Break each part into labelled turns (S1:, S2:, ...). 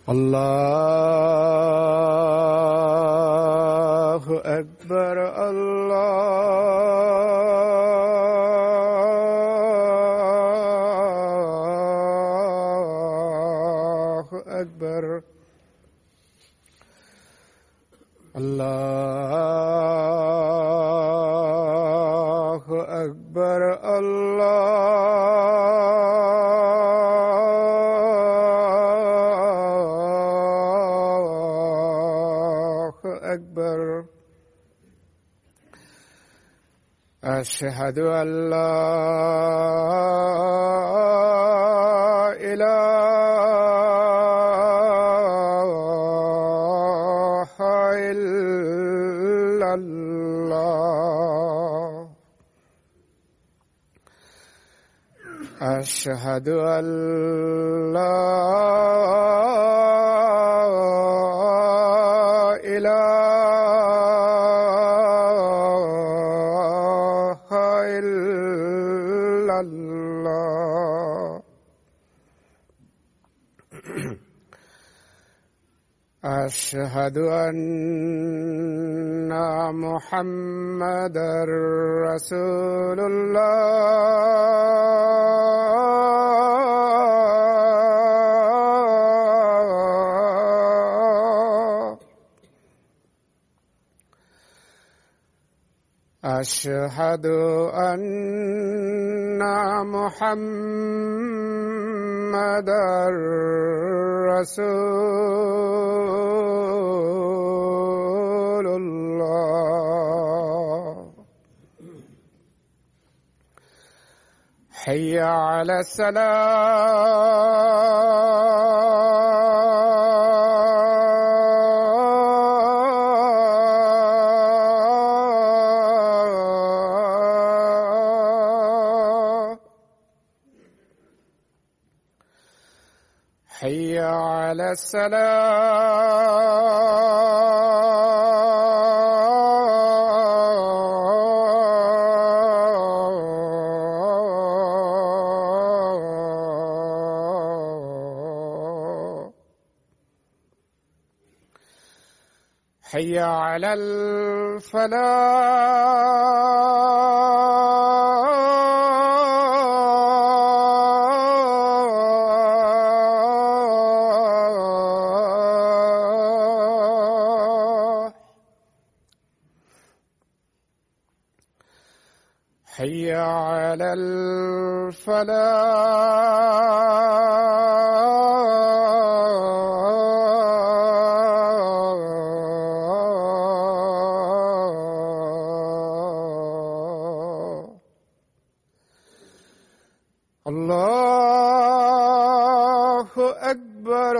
S1: الله أكبر الله أكبر الله أكبر أشهد أن لا إله إلا الله أشهد أن لا أشهد أن محمدًا رسول الله أشهد أن محمدًا رسول الله حي على الصلاة حي على الصلاة حي على الفلاح حي على الفلاح الله أكبر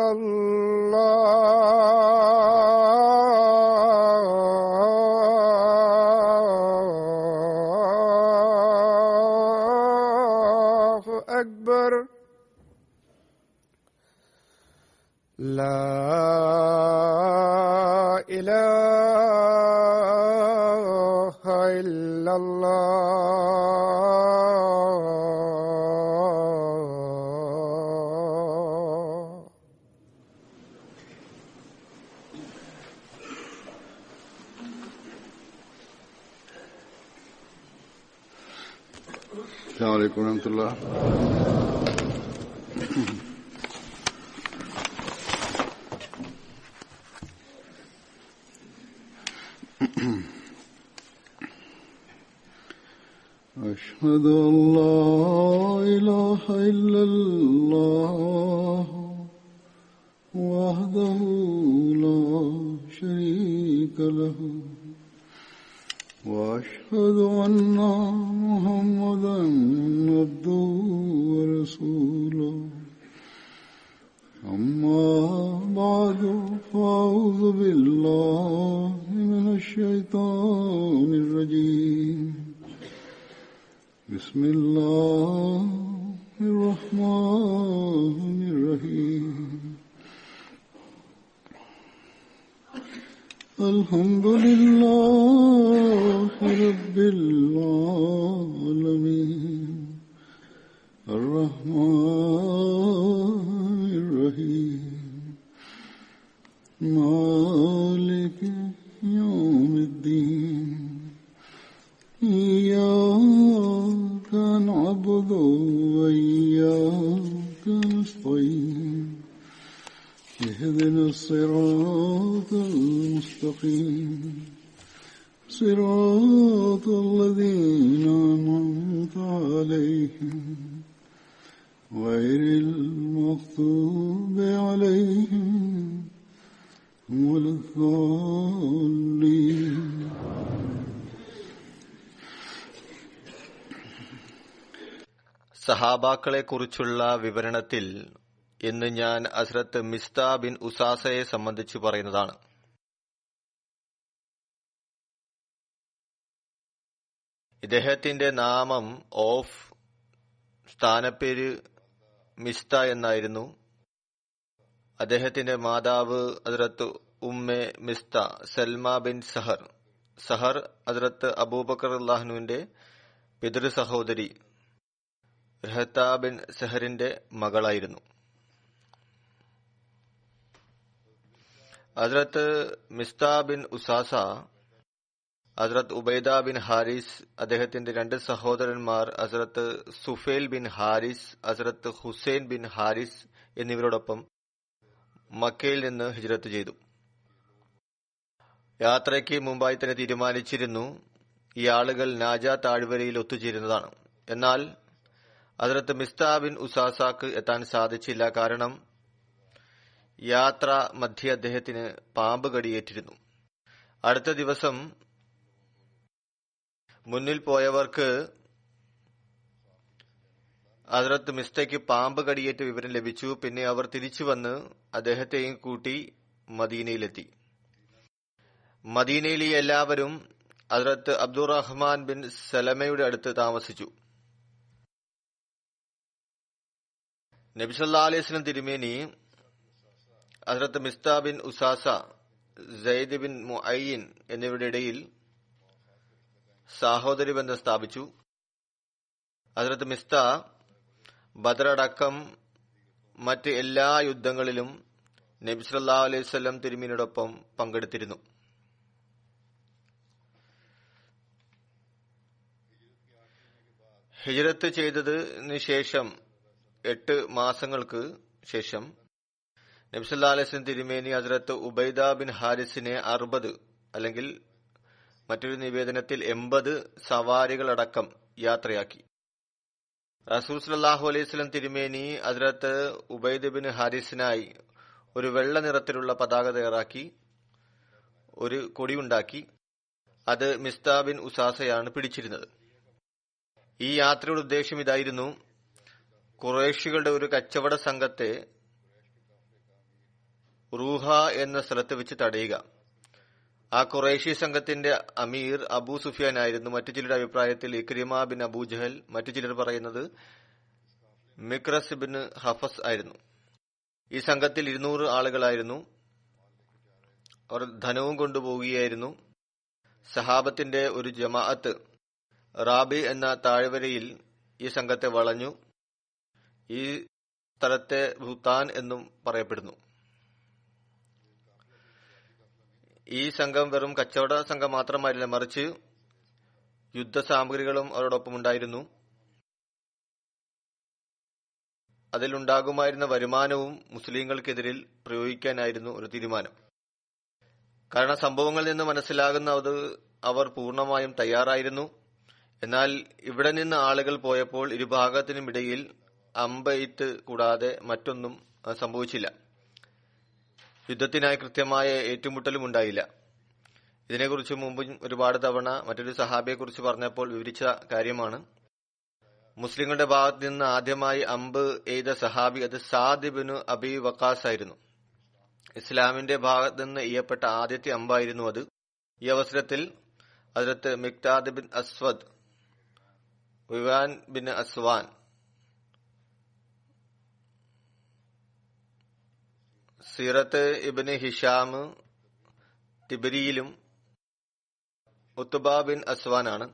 S1: الله أكبر لا إله إلا الله
S2: السلام عليكم ورحمة الله. أشهد أن لا إله إلا الله وحده لا شريك له وأشهد أن محمدًا عبده ورسوله أما بعد فأعوذ بالله من الشيطان الرجيم بسم الله الرحمن الرحيم الحمد لله رب العالمين الرحمن الرحيم مالك يوم الدين إياك نعبد وإياك نستعين اهدنا الصراط المستقيم صراط الذين أنعمت عليهم غير المغضوب عليهم ولا الضالين.
S3: സഹാബാക്കളെ കുറിച്ചുള്ള വിവരണത്തിൽ ഇന്ന് ഞാൻ ഹസ്രത്ത് മിസ്താ ബിൻ ഉസാസയെ സംബന്ധിച്ച് പറയുന്നതാണ്. ഇദ്ദേഹത്തിന്റെ നാമം ഓഫ് സ്ഥാനപ്പേര് മിസ്ത എന്നായിരുന്നു. അദ്ദേഹത്തിന്റെ മാതാവ് ഹസ്രത്ത് ഉമ്മെ മിസ്ത സൽമ ബിൻ സഹർ. സഹർ ഹസ്രത്ത് അബൂബക്കർ അള്ളാഹുവിന്റെ പിതൃ സഹോദരി റഹത്ത ബിൻ സഹറിന്റെ മകളായിരുന്നു. ഹസ്രത്ത് മിസ്താ ബിൻ ഉസാസ, ഹസ്രത്ത് ഉബൈദ ബിൻ ഹാരിസ്, അദ്ദേഹത്തിന്റെ രണ്ട് സഹോദരന്മാർ ഹസ്രത്ത് സുഫേൽ ബിൻ ഹാരിസ്, ഹസ്രത്ത് ഹുസൈൻ ബിൻ ഹാരിസ് എന്നിവരോടൊപ്പം മക്കയിൽ നിന്ന് ഹിജ്റത്ത് ചെയ്തു. യാത്രയ്ക്ക് മുമ്പായി തന്നെ തീരുമാനിച്ചിരുന്നു ഈ ആളുകൾ നാജ താഴ്വരയിൽ ഒത്തുചേരുന്നതാണ്. എന്നാൽ ഹസ്രത്ത് മിസ്താ ബിൻ ഉസാസാക്ക് എത്താൻ സാധിച്ചില്ല. കാരണം യാത്ര മധ്യേ അദ്ദേഹത്തിന് പാമ്പ് കടിയേറ്റിരുന്നു. അടുത്ത ദിവസം മുന്നിൽ പോയവർക്ക് ഹസ്രത്ത് മിസ്തയ്ക്ക് പാമ്പ് കടിയേറ്റ വിവരം ലഭിച്ചു. പിന്നെ അവർ തിരിച്ചു വന്ന് അദ്ദേഹത്തെയും കൂട്ടി മദീനയിലെത്തി. മദീനയിലെ എല്ലാവരും ഹസ്രത്ത് അബ്ദുറഹ്മാൻ ബിൻ സലമയുടെ അടുത്ത് താമസിച്ചു. നബി സല്ലല്ലാഹു അലൈഹി വസല്ലം തിരുമേനി ഹസ്രത്ത് മിസ്താ ബിൻ ഉസാസ, സയ്യിദ് ബിൻ മുഅയ്യിൻ എന്നിവരുടെ ഇടയിൽ സഹോദരി ബന്ധം സ്ഥാപിച്ചു. ഹസ്രത്ത് മിസ്ത ബദർ അടക്കം മറ്റ് എല്ലാ യുദ്ധങ്ങളിലും നബി സല്ലല്ലാഹു അലൈഹി വസല്ലം തിരുമേനിയോടൊപ്പം പങ്കെടുത്തിരുന്നു. ഹിജ്റത്ത് ചെയ്തതിന് ശേഷം 8 മാസങ്ങൾക്ക് ശേഷം നബി സല്ലല്ലാഹു അലൈഹി വസല്ലം തിരുമേനി ഹസ്രത്ത് ഉബൈദ ബിൻ ഹാരിസിനെ 60 അല്ലെങ്കിൽ മറ്റൊരു നിവേദനത്തിൽ 80 സവാരികളടക്കം യാത്രയാക്കി. റസൂൽ സല്ലല്ലാഹു അലൈഹി വസല്ലം തിരുമേനി ഹസ്രത്ത് ഉബൈദ് ബിൻ ഹാരിസിനായി ഒരു വെള്ള നിറത്തിലുള്ള പതാക തയ്യാറാക്കി ഒരു കൊടിയുണ്ടാക്കി. അത് മിസ്താ ബിൻ ഉസാസയാണ് പിടിച്ചിരുന്നത്. ഈ യാത്രയുടെ ഉദ്ദേശം ഇതായിരുന്നു: ഖുറൈശികളുടെ ഒരു കച്ചവട സംഘത്തെ റൂഹ എന്ന സ്ഥലത്ത് വെച്ച് തടയുക. ആ ഖുറൈശി സംഘത്തിന്റെ അമീർ അബൂ സുഫിയാൻ ആയിരുന്നു. മറ്റു ചിലരുടെ അഭിപ്രായത്തിൽ ഇക്രിമ ബിൻ അബൂ ജഹൽ, മറ്റു ചിലർ പറയുന്നത് മിക്രസ് ബിൻ ഹഫസ് ആയിരുന്നു. ഈ സംഘത്തിൽ 200 ആളുകളായിരുന്നു. അവർ ധനവും കൊണ്ടുപോവുകയായിരുന്നു. സഹാബത്തിന്റെ ഒരു ജമാഅത്ത് റാബി എന്ന താഴ്വരയിൽ ഈ സംഘത്തെ വളഞ്ഞു. ഈ സ്ഥലത്തെ ഭൂത്താൻ എന്നും പറയപ്പെടുന്നു. ഈ സംഘം വെറും കച്ചവട സംഘം മാത്രമായിരുന്നില്ല, മറിച്ച് യുദ്ധസാമഗ്രികളും അവരോടൊപ്പം ഉണ്ടായിരുന്നു. അതിലുണ്ടാകുമായിരുന്ന വരുമാനവും മുസ്ലിങ്ങൾക്കെതിരിൽ പ്രയോഗിക്കാനായിരുന്നു ഒരു തീരുമാനം. കാരണം സംഭവങ്ങളിൽ നിന്ന് മനസ്സിലാകുന്നത് അവർ പൂർണ്ണമായും തയ്യാറായിരുന്നു. എന്നാൽ ഇവിടെ നിന്ന് ആളുകൾ പോയപ്പോൾ ഇരുഭാഗത്തിനും ഇടയിൽ അമ്പെയ്ത്ത് കൂടാതെ മറ്റൊന്നും സംഭവിച്ചില്ല. യുദ്ധത്തിനായി കൃത്യമായ ഏറ്റുമുട്ടലും ഉണ്ടായില്ല. ഇതിനെക്കുറിച്ച് മുമ്പ് ഒരുപാട് തവണ മറ്റൊരു സഹാബിയെക്കുറിച്ച് പറഞ്ഞപ്പോൾ വിവരിച്ച കാര്യമാണ്. മുസ്ലിങ്ങളുടെ ഭാഗത്ത് നിന്ന് ആദ്യമായി അമ്പ് എയ്ത സഹാബി അത് സാദ് ഇബ്നു അബി വഖാസ് ആയിരുന്നു. ഇസ്ലാമിന്റെ ഭാഗത്ത് നിന്ന് എയ്യപ്പെട്ട ആദ്യത്തെ അമ്പായിരുന്നു അത്. ഈ അവസരത്തിൽ ഹസ്രത്ത് മിഖ്താദ് ബിൻ അസ്വദ് വിവാൻ ബിൻ അസ്വാൻ, സീറത്ത് ഇബ്ന് ഹിഷാം തിബരിയിലും ഉത്ബ ബിൻ അസ്വാൻ ആണ്.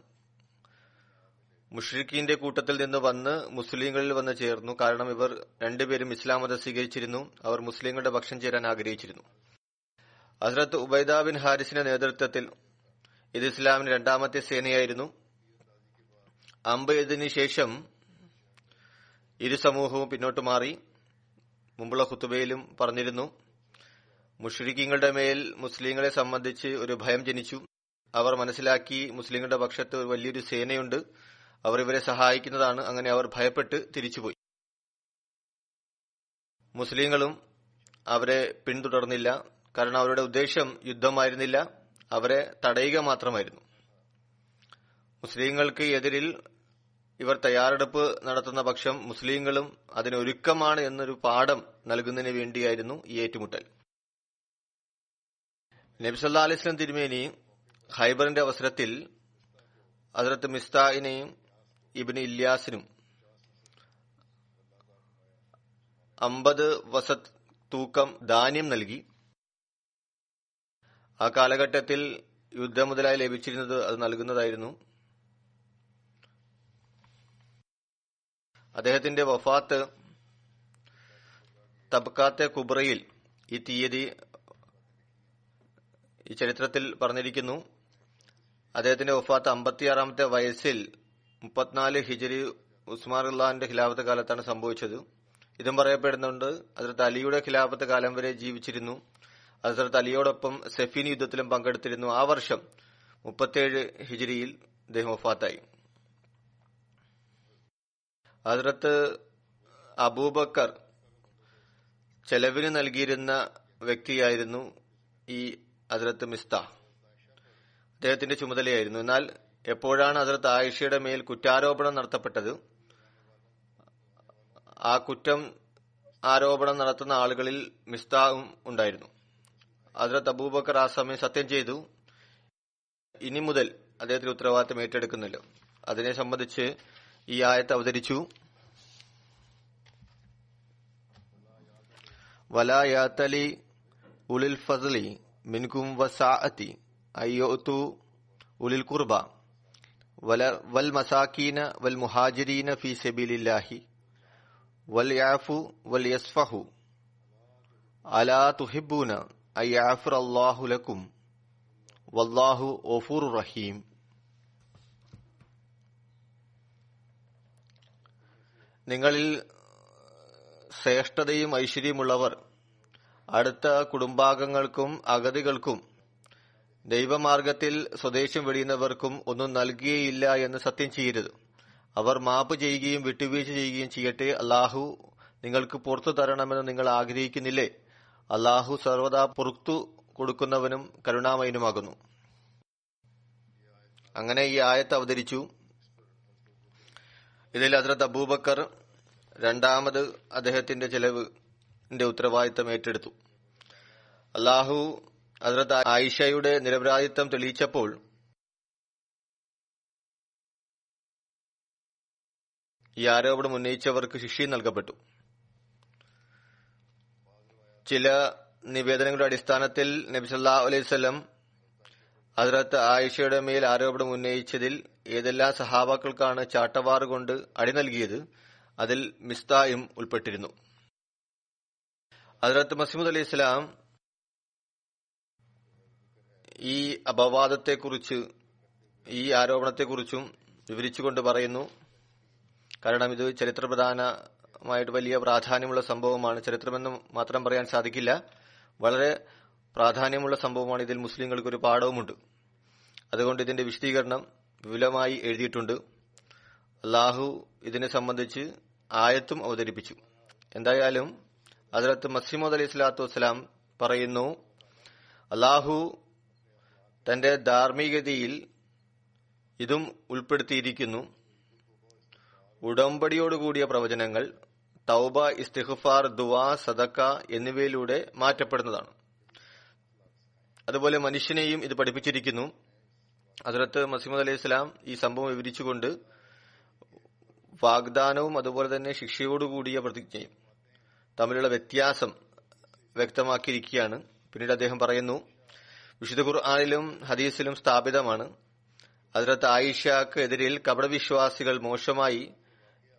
S3: മുഷ്രിഖീന്റെ കൂട്ടത്തിൽ നിന്ന് വന്ന് മുസ്ലിങ്ങളിൽ വന്ന് ചേർന്നു. കാരണം ഇവർ രണ്ടുപേരും ഇസ്ലാം മതം സ്വീകരിച്ചിരുന്നു. അവർ മുസ്ലിങ്ങളുടെ പക്ഷം ചേരാൻ ആഗ്രഹിച്ചിരുന്നു. ഹസ്രത്ത് ഉബൈദ ബിൻ ഹാരിസിന്റെ നേതൃത്വത്തിൽ ഇത് ഇസ്ലാമിന്റെ രണ്ടാമത്തെ സേനയായിരുന്നു. അമ്പ് എഴുതിനു ശേഷം ഇരു സമൂഹവും പിന്നോട്ട് മാറി. മുമ്പുള്ള ഖുതുബയിലും പറഞ്ഞിരുന്നു, മുശ്രിക്കീങ്ങളുടെ മേൽ മുസ്ലിങ്ങളെ സംബന്ധിച്ച് ഒരു ഭയം ജനിച്ചു. അവർ മനസ്സിലാക്കി മുസ്ലിങ്ങളുടെ പക്ഷത്ത് ഒരു വലിയൊരു സേനയുണ്ട്, അവർ ഇവരെ സഹായിക്കുന്നതാണ്. അങ്ങനെ അവർ ഭയപ്പെട്ട് തിരിച്ചുപോയി. മുസ്ലിങ്ങളും അവരെ പിന്തുടർന്നില്ല. കാരണം അവരുടെ ഉദ്ദേശം യുദ്ധമായിരുന്നില്ല, അവരെ തടയുക മാത്രമായിരുന്നു. മുസ്ലിങ്ങൾക്ക് എതിരിൽ ഇവർ തയ്യാറെടുപ്പ് നടത്തുന്ന പക്ഷം മുസ്ലിങ്ങളും അതിനൊരുക്കമാണ് എന്നൊരു പാഠം നൽകുന്നതിന് വേണ്ടിയായിരുന്നു ഈ ഏറ്റുമുട്ടൽ. നബി സല്ലല്ലാഹു അലൈഹി വസല്ലം തിരുമേനി ഖൈബറിന്റെ അവസരത്തിൽ ഹസ്രത്ത് മിസ്താഇനെയും ഇബ്നു ഇല്യാസിനും 50 വസത്ത് തൂക്കം ധാന്യം നൽകി. ആ കാലഘട്ടത്തിൽ യുദ്ധം മുതലായി ലഭിച്ചിരുന്നത് അത് നൽകുന്നതായിരുന്നു. അദ്ദേഹത്തിന്റെ വഫാത്ത് തബ്കാത്തെ കുബ്രയിൽ ഈ തീയതി ഈ ചരിത്രത്തിൽ പറഞ്ഞിരിക്കുന്നു. അദ്ദേഹത്തിന്റെ വഫാത്ത് 56-ാമത്തെ വയസ്സിൽ 34 ഹിജരി ഉസ്മാൻ റളിയല്ലാഹുവിന്റെ ഖിലാഫത്ത് കാലത്താണ് സംഭവിച്ചത്. ഇതും പറയപ്പെടുന്നുണ്ട് ഹസ്രത്ത് അലിയുടെ ഖിലാഫത്ത് കാലം വരെ ജീവിച്ചിരുന്നു. ഹസ്രത്ത് അലിയോടൊപ്പം സഫീൻ യുദ്ധത്തിലും പങ്കെടുത്തിരുന്നു. ആ വർഷം 37 ഹിജരിയിൽ അദ്ദേഹം വഫാത്തായി. ഹസ്രത്ത് അബൂബക്കർ ചെലവിന് നൽകിയിരുന്ന വ്യക്തിയായിരുന്നു ഈ ഹസ്രത്ത് മിസ്താ. അദ്ദേഹത്തിന്റെ ചുമതലയായിരുന്നു. എന്നാൽ എപ്പോഴാണ് ഹസ്രത്ത് ആയിഷയുടെ മേൽ കുറ്റാരോപണം നടത്തപ്പെട്ടത്, ആ ആരോപണം നടത്തുന്ന ആളുകളിൽ മിസ്താവും ഉണ്ടായിരുന്നു. ഹസ്രത്ത് അബൂബക്കർ ആ സമയം സത്യം ചെയ്തു, ഇനി മുതൽ അദ്ദേഹത്തിന്റെ ഉത്തരവാദിത്തം ഏറ്റെടുക്കുന്നില്ല. അതിനെ സംബന്ധിച്ച് ഈ ആയത്ത് അവതരിച്ചു. വലാ യാതലി ഉലിൽ ഫസ്ലി മിൻകും വസാഅതി അയ്യുതു ഉലിൽ ഖുർബ വൽ മസാകീന വൽ മുഹാജിരീന ഫീ സബീലില്ലാഹി വൽ യഅഫു വൽ യസ്ഫഹു അലാ തുഹിബ്ബൂന അയ്യഅഫറല്ലാഹു ലക്കും വല്ലാഹു ഗഫൂറുർ റഹീം. നിങ്ങളിൽ ശ്രേഷ്ഠതയും ഐശ്വര്യമുള്ളവർ അടുത്ത കുടുംബാംഗങ്ങൾക്കും അഗതികൾക്കും ദൈവമാർഗത്തിൽ സ്വദേശം വെടിയുന്നവർക്കും ഒന്നും നൽകുകയില്ല എന്ന് സത്യം ചെയ്യരുത്. അവർ മാപ്പ് ചെയ്യുകയും വിട്ടുവീഴ്ച ചെയ്യുകയും ചെയ്യട്ടെ. അള്ളാഹു നിങ്ങൾക്ക് പുറത്തു തരണമെന്ന് നിങ്ങൾ ആഗ്രഹിക്കുന്നില്ലേ? അള്ളാഹു സർവദാ പുറത്തു കൊടുക്കുന്നവനും കരുണാമയനുമാകുന്നു. അങ്ങനെ ഈ ആയത്ത് അവതരിച്ചു. ഇതിൽ ഹസ്രത്ത് അബൂബക്കർ രണ്ടാമത് അദ്ദേഹത്തിന്റെ ചെലവിന്റെ ഉത്തരവാദിത്തം ഏറ്റെടുത്തു. അള്ളാഹു ഹസ്രത്ത് ആയിഷയുടെ നിരപരാധിത്വം തെളിയിച്ചപ്പോൾ ഈ ആരോപണം ഉന്നയിച്ചവർക്ക് ശിക്ഷയും നൽകപ്പെട്ടു. ചില നിവേദനങ്ങളുടെ അടിസ്ഥാനത്തിൽ നബി സല്ലല്ലാഹു അലൈഹി വസല്ലം ഹസ്രത്ത് ആയിഷയുടെ മേൽ ആരോപണം ഉന്നയിച്ചതിൽ ഏതെല്ലാം സഹാബാക്കൾക്കാണ് ചാട്ടവാറ് കൊണ്ട് അടി നൽകിയത് അതിൽ മിസ്തായും ഉൾപ്പെട്ടിരുന്നു. ഹസ്രത്ത് മസീഹ് അലൈഹി ഇസ്ലാം ഈ അപവാദത്തെക്കുറിച്ച് ഈ ആരോപണത്തെക്കുറിച്ചും വിവരിച്ചുകൊണ്ട് പറയുന്നു. കാരണം ഇത് ചരിത്രപ്രധാനമായിട്ട് വലിയ പ്രാധാന്യമുള്ള സംഭവമാണ്. ചരിത്രമെന്ന് മാത്രം പറയാൻ സാധിക്കില്ല, വളരെ പ്രാധാന്യമുള്ള സംഭവമാണ്. ഇതിൽ മുസ്ലിങ്ങൾക്ക് ഒരു പാഠവുമുണ്ട്. അതുകൊണ്ട് ഇതിന്റെ വിശദീകരണം വിപുലമായി എഴുതിയിട്ടുണ്ട്. അള്ളാഹു ഇതിനെ സംബന്ധിച്ച് ആയത്തും അവതരിപ്പിച്ചു. എന്തായാലും ഹസ്രത്ത് മസീഹ് അലൈഹി സ്വലാത്തു വസ്സലാം പറയുന്നു, അള്ളാഹു തന്റെ ധാർമ്മികതയിൽ ഇതും ഉൾപ്പെടുത്തിയിരിക്കുന്നു. ഉടമ്പടിയോടുകൂടിയ പ്രവചനങ്ങൾ തൗബ, ഇസ്തിഗ്ഫാർ, ദുആ, സദക്ക എന്നിവയിലൂടെ മാറ്റപ്പെടുന്നതാണ്. അതുപോലെ മനുഷ്യനെയും ഇത് പഠിപ്പിച്ചിരിക്കുന്നു. ഹസ്രത്ത് മസീഹ് അലൈഹി സ്വലാം ഈ സംഭവം വിവരിച്ചുകൊണ്ട് വാഗ്ദാനവും അതുപോലെ തന്നെ ശിക്ഷയോടുകൂടിയ പ്രതിജ്ഞയും തമ്മിലുള്ള വ്യത്യാസം വ്യക്തമാക്കിയിരിക്കുകയാണ്. പിന്നീട് അദ്ദേഹം പറയുന്നു, വിശുദ്ധ ഖുർആനിലും ഹദീസിലും സ്ഥാപിതമാണ്, ഹദ്റത്ത് ആയിഷക്ക് എതിരിൽ കപടവിശ്വാസികൾ മോശമായി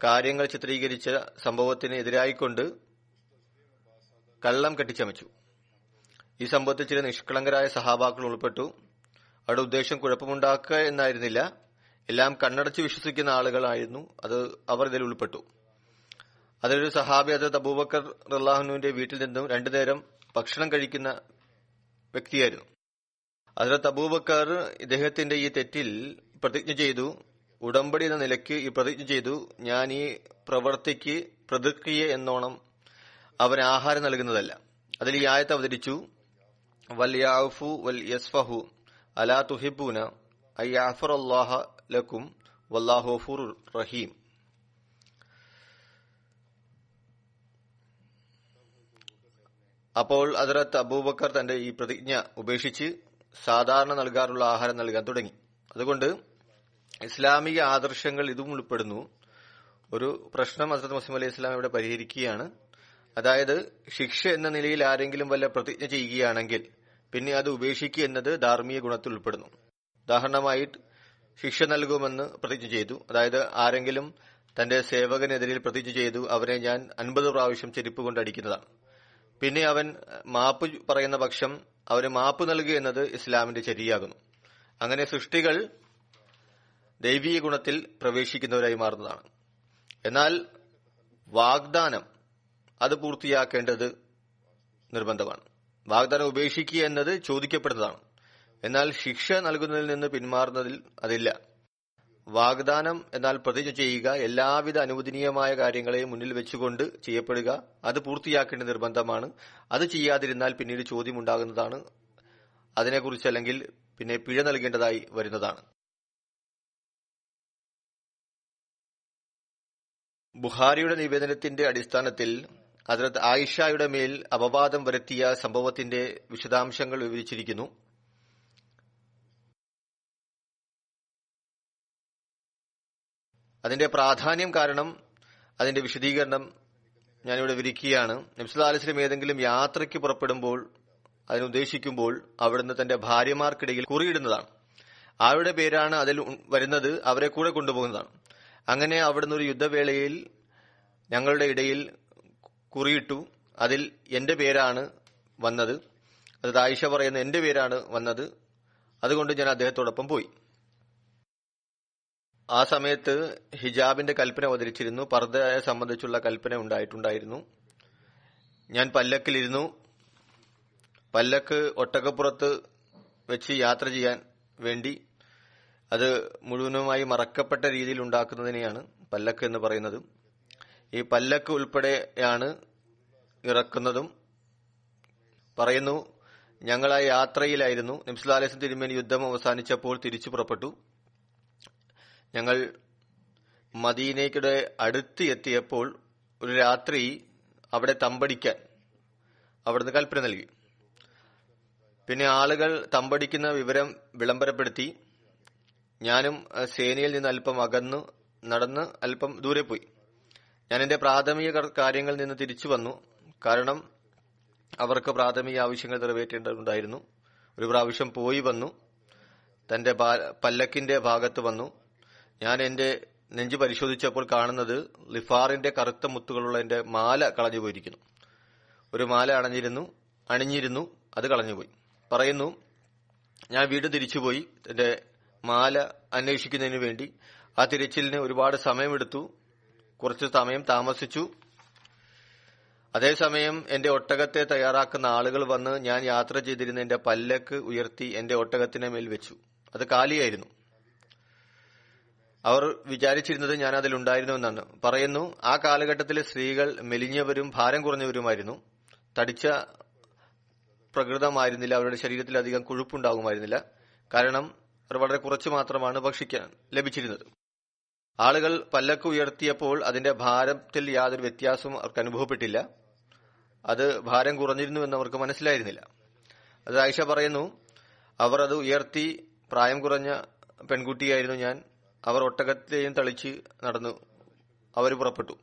S3: കാര്യങ്ങൾ ചിത്രീകരിച്ച സംഭവത്തിന് എതിരായിക്കൊണ്ട് കള്ളം കെട്ടിച്ചമച്ചു. ഈ സംഭവത്തിൽ ചില നിഷ്കളങ്കരായ സഹാബാക്കൾ ഉൾപ്പെട്ടു. അവരുടെ ഉദ്ദേശം കുഴപ്പമുണ്ടാക്കുക എന്നായിരുന്നില്ല, എല്ലാം കണ്ണടച്ച് വിശ്വസിക്കുന്ന ആളുകളായിരുന്നു. അവർ ഇതിൽ ഉൾപ്പെട്ടു. അതിലൊരു സഹാബി ഹദ്റത്ത് അബൂബക്കർ റളിയല്ലാഹുവിന്റെ വീട്ടിൽ നിന്നും 2 നേരം ഭക്ഷണം കഴിക്കുന്ന വ്യക്തിയായിരുന്നു. ഹദ്റത്ത് അബൂബക്കർ ഇദ്ദേഹത്തിന്റെ ഈ തെറ്റിൽ പ്രതിജ്ഞ ചെയ്തു, ഉടമ്പടി എന്ന നിലയ്ക്ക് ഈ പ്രതിജ്ഞ ചെയ്തു, ഞാൻ ഈ പ്രവൃത്തിക്ക് പ്രതിക്രിയ എന്നോണം അവന് ആഹാരം നൽകുന്നതല്ല. അതിൽ ഈ ആയത്ത് അവതരിച്ചു, വൽ യഅഫു വൽ യസ്ഫഹു അലാ തുഹിബ്ബൂന അയ്യഅഫറല്ലാഹ ലക്കും വല്ലാഹു ഗഫൂറുർ റഹീം. അപ്പോൾ ഹദ്റത്ത് അബൂബക്കർ തന്റെ ഈ പ്രതിജ്ഞ ഉപേക്ഷിച്ച് സാധാരണ നൽകാറുള്ള ആഹാരം നൽകാൻ തുടങ്ങി. അതുകൊണ്ട് ഇസ്ലാമിക ആദർശങ്ങൾ ഇതും ഉൾപ്പെടുന്നു. ഒരു പ്രശ്നം ഹദ്റത്ത് മസീഹ് അലൈഹി ഇസ്ലാം ഇവിടെ പരിഹരിക്കുകയാണ്. അതായത്, ശിക്ഷ എന്ന നിലയിൽ ആരെങ്കിലും വല്ല പ്രതിജ്ഞ ചെയ്യുകയാണെങ്കിൽ പിന്നെ അത് ഉപേക്ഷിക്കുക എന്നത് ധാർമ്മിക ഗുണത്തിൽ ഉൾപ്പെടുന്നു. ഉദാഹരണമായിട്ട് ശിക്ഷ നൽകുമെന്ന് പ്രതിജ്ഞ ചെയ്തു. അതായത്, ആരെങ്കിലും തന്റെ സേവകനെതിരിൽ പ്രതിജ്ഞ ചെയ്തു, അവനെ ഞാൻ 50 പ്രാവശ്യം ചെരുപ്പ് കൊണ്ട് അടിക്കുന്നതാണ്. പിന്നെ അവൻ മാപ്പ് പറയുന്ന പക്ഷം അവന് മാപ്പ് നൽകുക എന്നത് ഇസ്ലാമിന്റെ ശരിയാകുന്നു. അങ്ങനെ സൃഷ്ടികൾ ദൈവീയ ഗുണത്തിൽ പ്രവേശിക്കുന്നവരായി മാറുന്നതാണ്. എന്നാൽ വാഗ്ദാനം അത് പൂർത്തിയാക്കേണ്ടത് നിർബന്ധമാണ്. വാഗ്ദാനം ഉപേക്ഷിക്കുക എന്നത് ചോദിക്കപ്പെടുന്നതാണ്. എന്നാൽ ശിക്ഷ നൽകുന്നതിൽ നിന്ന് പിന്മാറുന്നതിൽ അതില്ല. വാഗ്ദാനം എന്നാൽ പ്രതിജ്ഞ ചെയ്യുക, എല്ലാവിധ അനുവദനീയമായ കാര്യങ്ങളെയും മുന്നിൽ വെച്ചുകൊണ്ട് ചെയ്യപ്പെടുക, അത് പൂർത്തിയാക്കേണ്ട നിർബന്ധമാണ്. അത് ചെയ്യാതിരുന്നാൽ പിന്നീട് ചോദ്യമുണ്ടാകുന്നതാണ്. അതിനെക്കുറിച്ച് അല്ലെങ്കിൽ പിന്നെ പിഴ നൽകേണ്ടതായി വരുന്നതാണ്. ബുഖാരിയുടെ നിവേദനത്തിന്റെ അടിസ്ഥാനത്തിൽ ഹദ്റത്ത് ആയിഷയുടെ മേൽ അപവാദം വരുത്തിയ സംഭവത്തിന്റെ വിശദാംശങ്ങൾ വിവരിച്ചിരിക്കുന്നു. അതിന്റെ പ്രാധാന്യം കാരണം അതിന്റെ വിശദീകരണം ഞാനിവിടെ വിവരിക്കുകയാണ്. നബി സല്ലല്ലാഹു അലൈഹി വസല്ലം ഏതെങ്കിലും യാത്രയ്ക്ക് പുറപ്പെടുമ്പോൾ, അതിനുദ്ദേശിക്കുമ്പോൾ അവിടുന്ന് തന്റെ ഭാര്യമാർക്കിടയിൽ കുറിയിടുന്നതാണ്. ആരുടെ പേരാണ് അതിൽ വരുന്നത് അവരെ കൂടെ കൊണ്ടുപോകുന്നതാണ്. അങ്ങനെ അവിടുന്ന് ഒരു യുദ്ധവേളയിൽ ഞങ്ങളുടെ ഇടയിൽ കുറിയിട്ടു. അതിൽ എന്റെ പേരാണ് വന്നത്. അത് ആയിഷ പറയുന്ന എന്റെ പേരാണ് വന്നത്. അതുകൊണ്ട് ഞാൻ അദ്ദേഹത്തോടൊപ്പം പോയി. ആ സമയത്ത് ഹിജാബിന്റെ കൽപ്പന അവതരിച്ചിരുന്നു. പർദ്ദയെ സംബന്ധിച്ചുള്ള കൽപ്പന ഉണ്ടായിട്ടുണ്ടായിരുന്നു. ഞാൻ പല്ലക്കിലിരുന്നു. പല്ലക്ക് ഒട്ടകപ്പുറത്ത് വെച്ച് യാത്ര ചെയ്യാൻ വേണ്ടി അത് മുഴുവനുമായി മറക്കപ്പെട്ട രീതിയിൽ ഉണ്ടാക്കുന്നതിനെയാണ് പല്ലക്ക് എന്ന് പറയുന്നത്. ഈ പല്ലക്ക് ഉൾപ്പെടെയാണ് ഇറക്കുന്നതും. പറയുന്നു, ഞങ്ങൾ ആ യാത്രയിലായിരുന്നു. നബി സല്ലല്ലാഹു അലൈഹി വസല്ലം തിരുമേനി യുദ്ധം അവസാനിച്ചപ്പോൾ തിരിച്ചു പുറപ്പെട്ടു. ഞങ്ങൾ മദീനയുടെ അടുത്ത് എത്തിയപ്പോൾ ഒരു രാത്രി അവിടെ തമ്പടിക്കാൻ അവിടുന്ന് കൽപ്പന നൽകി. പിന്നെ ആളുകൾ തമ്പടിക്കുന്ന വിവരം വിളംബരപ്പെടുത്തി. ഞാനും സേനയിൽ നിന്ന് അല്പം അകന്നു നടന്ന് അല്പം ദൂരെ പോയി. ഞാൻ എന്റെ പ്രാഥമിക കാര്യങ്ങളിൽ നിന്ന് തിരിച്ചു വന്നു. കാരണം അവർക്ക് പ്രാഥമിക ആവശ്യങ്ങൾ നിറവേറ്റേണ്ടതുണ്ടായിരുന്നു. ഒരു പ്രാവശ്യം പോയി വന്നു. തന്റെ പല്ലക്കിന്റെ ഭാഗത്ത് വന്നു. ഞാൻ എന്റെ നെഞ്ച് പരിശോധിച്ചപ്പോൾ കാണുന്നത് ലിഫാറിന്റെ കറുത്ത മുത്തുകളുള്ള എന്റെ മാല കളഞ്ഞുപോയിരിക്കുന്നു. ഒരു മാല അണിഞ്ഞിരുന്നു, അത് കളഞ്ഞുപോയി. പറയുന്നു, ഞാൻ വീണ്ടും തിരിച്ചുപോയി എന്റെ മാല അന്വേഷിക്കുന്നതിന് വേണ്ടി. ആ തിരച്ചിലിന് ഒരുപാട് സമയമെടുത്തു. കുറച്ച് സമയം താമസിച്ചു. അതേസമയം എന്റെ ഒട്ടകത്തെ തയ്യാറാക്കുന്ന ആളുകൾ വന്ന് ഞാൻ യാത്ര ചെയ്തിരുന്ന എന്റെ പല്ലക്ക് ഉയർത്തി എന്റെ ഒട്ടകത്തിന് മേൽ വെച്ചു. അത് കാലിയായിരുന്നു. അവർ വിചാരിച്ചിരുന്നത് ഞാൻ അതിലുണ്ടായിരുന്നുവെന്നാണ്. പറയുന്നു, ആ കാലഘട്ടത്തിലെ സ്ത്രീകൾ മെലിഞ്ഞവരും ഭാരം കുറഞ്ഞവരുമായിരുന്നു. തടിച്ച പ്രകൃതമായിരുന്നില്ല. അവരുടെ ശരീരത്തിൽ അധികം കൊഴുപ്പുണ്ടാകുമായിരുന്നില്ല. കാരണം അവർ വളരെ കുറച്ച് മാത്രമാണ് ഭക്ഷിക്കാൻ ലഭിച്ചിരുന്നത്. ആളുകൾ പല്ലക്ക് ഉയർത്തിയപ്പോൾ അതിന്റെ ഭാരത്തിൽ യാതൊരു വ്യത്യാസവും അവർക്ക് അനുഭവപ്പെട്ടില്ല. അത് ഭാരം കുറഞ്ഞിരുന്നുവെന്ന് അവർക്ക് മനസ്സിലായിരുന്നില്ല. അത് ആയിഷ പറയുന്നു, അവർ അത് ഉയർത്തി. പ്രായം കുറഞ്ഞ പെൺകുട്ടിയായിരുന്നു ഞാൻ. അവർ ഒട്ടകത്തെയും തളിച്ച് നടന്നു അവർ പുറപ്പെട്ടു.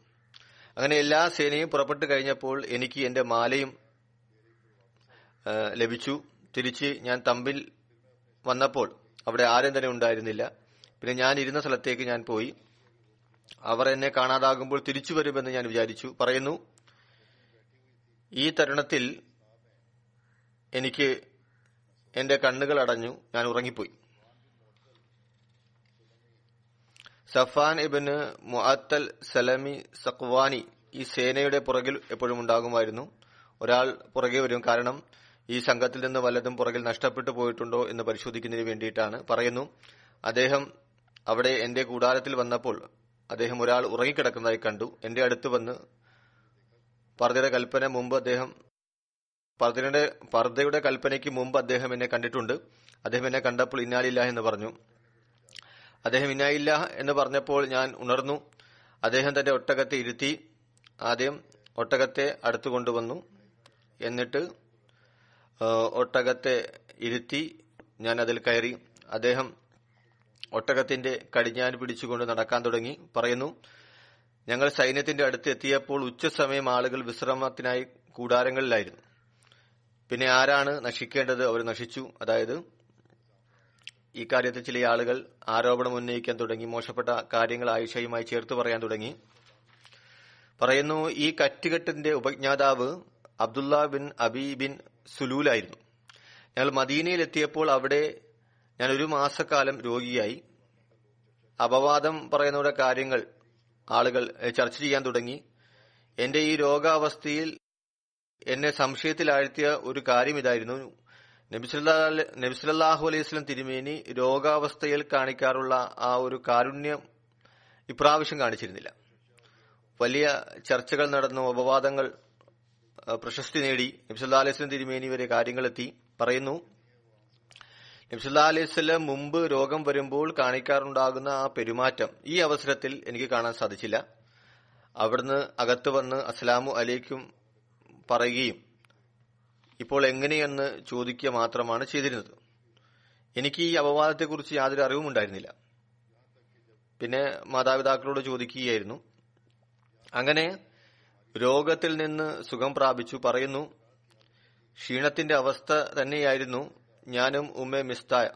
S3: അങ്ങനെ എല്ലാ സേനയും പുറപ്പെട്ടു കഴിഞ്ഞപ്പോൾ എനിക്ക് എന്റെ മാലയും ലഭിച്ചു. തിരിച്ച് ഞാൻ തമ്പിൽ വന്നപ്പോൾ അവിടെ ആരും തന്നെ ഉണ്ടായിരുന്നില്ല. പിന്നെ ഞാൻ ഇരുന്ന സ്ഥലത്തേക്ക് ഞാൻ പോയി. അവർ എന്നെ കാണാതാകുമ്പോൾ തിരിച്ചു വരുമെന്ന് ഞാൻ വിചാരിച്ചു. പറയുന്നു, ഈ തരുണത്തിൽ എനിക്ക് എന്റെ കണ്ണുകൾ അടഞ്ഞു, ഞാൻ ഉറങ്ങിപ്പോയി. സഫാൻ ഇബ്നു മുഅത്തൽ സലമി സഖ്വാനി ഈ സേനയുടെ പുറകിൽ എപ്പോഴും ഉണ്ടാകുമായിരുന്നു. ഒരാൾ പുറകെ വരും, കാരണം ഈ സംഘത്തിൽ നിന്ന് വല്ലതും പുറകിൽ നഷ്ടപ്പെട്ടു പോയിട്ടുണ്ടോ എന്ന് പരിശോധിക്കുന്നതിന് വേണ്ടിയിട്ടാണ്. പറയുന്നു, അദ്ദേഹം അവിടെ എന്റെ കൂടാരത്തിൽ വന്നപ്പോൾ അദ്ദേഹം ഒരാൾ ഉറങ്ങിക്കിടക്കുന്നതായി കണ്ടു. എന്റെ അടുത്ത് വന്ന് പർദ്ദയുടെ കൽപ്പനയ്ക്ക് മുമ്പ് അദ്ദേഹം എന്നെ കണ്ടിട്ടുണ്ട്. അദ്ദേഹം എന്നെ കണ്ടപ്പോൾ ഇന്നാലില്ല എന്ന് പറഞ്ഞു. അദ്ദേഹം ഇന്നായില്ല എന്ന് പറഞ്ഞപ്പോൾ ഞാൻ ഉണർന്നു. അദ്ദേഹം തന്റെ ഒട്ടകത്തെ ഇരുത്തി. ആദ്യം ഒട്ടകത്തെ അടുത്തു കൊണ്ടുവന്നു. എന്നിട്ട് ഒട്ടകത്തെ ഇരുത്തി ഞാൻ അതിൽ കയറി. അദ്ദേഹം ഒട്ടകത്തിന്റെ കടിഞ്ഞാൻ പിടിച്ചുകൊണ്ട് നടക്കാൻ തുടങ്ങി. പറയുന്നു, ഞങ്ങൾ സൈന്യത്തിന്റെ അടുത്ത് എത്തിയപ്പോൾ ഉച്ചസമയം ആളുകൾ വിശ്രമത്തിനായി കൂടാരങ്ങളിലായിരുന്നു. പിന്നെ ആരാണ് നശിക്കേണ്ടത്? അവർ നശിച്ചു. അതായത് ഈ കാര്യത്തിൽ ചില ആളുകൾ ആരോപണം ഉന്നയിക്കാൻ തുടങ്ങി. മോശപ്പെട്ട കാര്യങ്ങൾ ആയിഷയുമായി ചേർത്ത് പറയാൻ തുടങ്ങി. പറയുന്നു, ഈ കറ്റുകെട്ടിന്റെ ഉപജ്ഞാതാവ് അബ്ദുള്ള ബിൻ അബി ബിൻ സുലൂലായിരുന്നു. ഞങ്ങൾ മദീനയിൽ എത്തിയപ്പോൾ അവിടെ ഞാൻ 1 മാസക്കാലം രോഗിയായി. അപവാദം പറയുന്നവരുടെ കാര്യങ്ങൾ ആളുകൾ ചർച്ച ചെയ്യാൻ തുടങ്ങി. എന്റെ ഈ രോഗാവസ്ഥയിൽ എന്നെ സംശയത്തിലാഴ്ത്തിയ ഒരു കാര്യം ഇതായിരുന്നു. നബി സല്ലല്ലാഹു അലൈഹി വസല്ലം തിരുമേനി രോഗാവസ്ഥയിൽ കാണിക്കാറുള്ള ആ ഒരു കാരുണ്യം ഇപ്രാവശ്യം കാണിച്ചിരുന്നില്ല. വലിയ ചർച്ചകൾ നടന്നു, അപവാദങ്ങൾ പ്രശസ്തി നേടി. നബി സല്ലല്ലാഹു അലൈഹി വസല്ലം തിരുമേനി വരെ കാര്യങ്ങളെത്തി. പറയുന്നു, നബി സല്ലല്ലാഹു അലൈഹി വസല്ലം മുമ്പ് രോഗം വരുമ്പോൾ കാണിക്കാറുണ്ടാകുന്ന ആ പെരുമാറ്റം ഈ അവസരത്തിൽ എനിക്ക് കാണാൻ സാധിച്ചില്ല. അവിടുന്ന് അകത്ത് വന്ന് അസ്സലാമു അലൈക്കും പറയുകയും ഇപ്പോൾ എങ്ങനെയെന്ന് ചോദിക്കുക മാത്രമാണ് ചെയ്തിരുന്നത്. എനിക്ക് ഈ അപവാദത്തെക്കുറിച്ച് യാതൊരു അറിവും ഉണ്ടായിരുന്നില്ല. പിന്നെ മാതാപിതാക്കളോട് ചോദിക്കുകയായിരുന്നു. അങ്ങനെ രോഗത്തിൽ നിന്ന് സുഖം പ്രാപിച്ചു. പറയുന്നു, ക്ഷീണത്തിന്റെ അവസ്ഥ തന്നെയായിരുന്നു. ഞാനും ഉമ്മ മിസ്തായ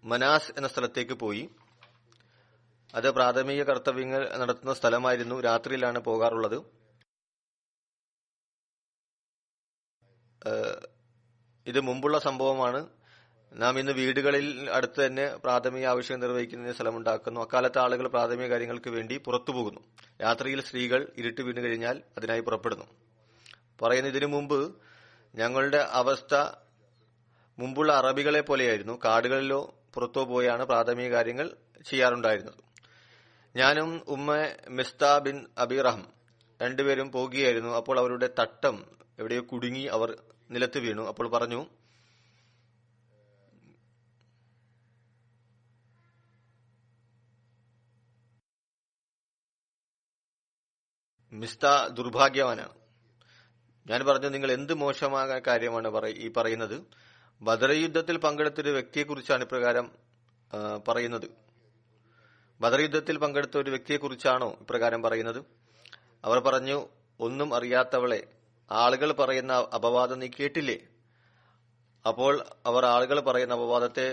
S3: മനാസ് എന്ന സ്ഥലത്തേക്ക് പോയി. അത് പ്രാഥമിക കർത്തവ്യങ്ങൾ നടത്തുന്ന സ്ഥലമായിരുന്നു. രാത്രിയിലാണ് പോകാറുള്ളത്. ഇത് മുമ്പുള്ള സംഭവമാണ്. നാം ഇന്ന് വീടുകളിൽ അടുത്ത് തന്നെ പ്രാഥമിക ആവശ്യം നിർവഹിക്കുന്നതിന് സ്ഥലമുണ്ടാക്കുന്നു. അക്കാലത്തെ ആളുകൾ പ്രാഥമിക കാര്യങ്ങൾക്ക് വേണ്ടി പുറത്തു പോകുന്നു. രാത്രിയിൽ സ്ത്രീകൾ ഇരുട്ട് വീണ് കഴിഞ്ഞാൽ അതിനായി പുറപ്പെടുന്നു. പറയുന്ന ഇതിനു മുമ്പ് ഞങ്ങളുടെ അവസ്ഥ മുമ്പുള്ള അറബികളെ പോലെയായിരുന്നു. കാടുകളിലോ പുറത്തോ പോയാണ് പ്രാഥമിക കാര്യങ്ങൾ ചെയ്യാറുണ്ടായിരുന്നത്. ഞാനും ഉമ്മ മിസ്താ ബിൻ അബി റഹം രണ്ടുപേരും പോകുകയായിരുന്നു. അപ്പോൾ അവരുടെ തട്ടം എവിടെയോ കുടുങ്ങി അവർ നിലത്ത് വീണു. അപ്പോൾ പറഞ്ഞു, മിസ്ത ദുർഭാഗ്യവാനാണ്. ഞാൻ പറഞ്ഞു, നിങ്ങൾ എന്ത് മോശമായ കാര്യമാണ് ഈ പറയുന്നത്? ബദർ യുദ്ധത്തിൽ പങ്കെടുത്ത ഒരു വ്യക്തിയെക്കുറിച്ചാണ് ഇപ്രകാരം പറയുന്നത്. ബദർ യുദ്ധത്തിൽ പങ്കെടുത്ത ഒരു വ്യക്തിയെക്കുറിച്ചാണോ ഇപ്രകാരം പറയുന്നത്? അവർ പറഞ്ഞു, ഒന്നും അറിയാത്തവളെ, ആളുകൾ പറയുന്ന അപവാദം നീ കേട്ടില്ലേ? അപ്പോൾ അവർ ആളുകൾ പറയുന്ന അപവാദത്തെ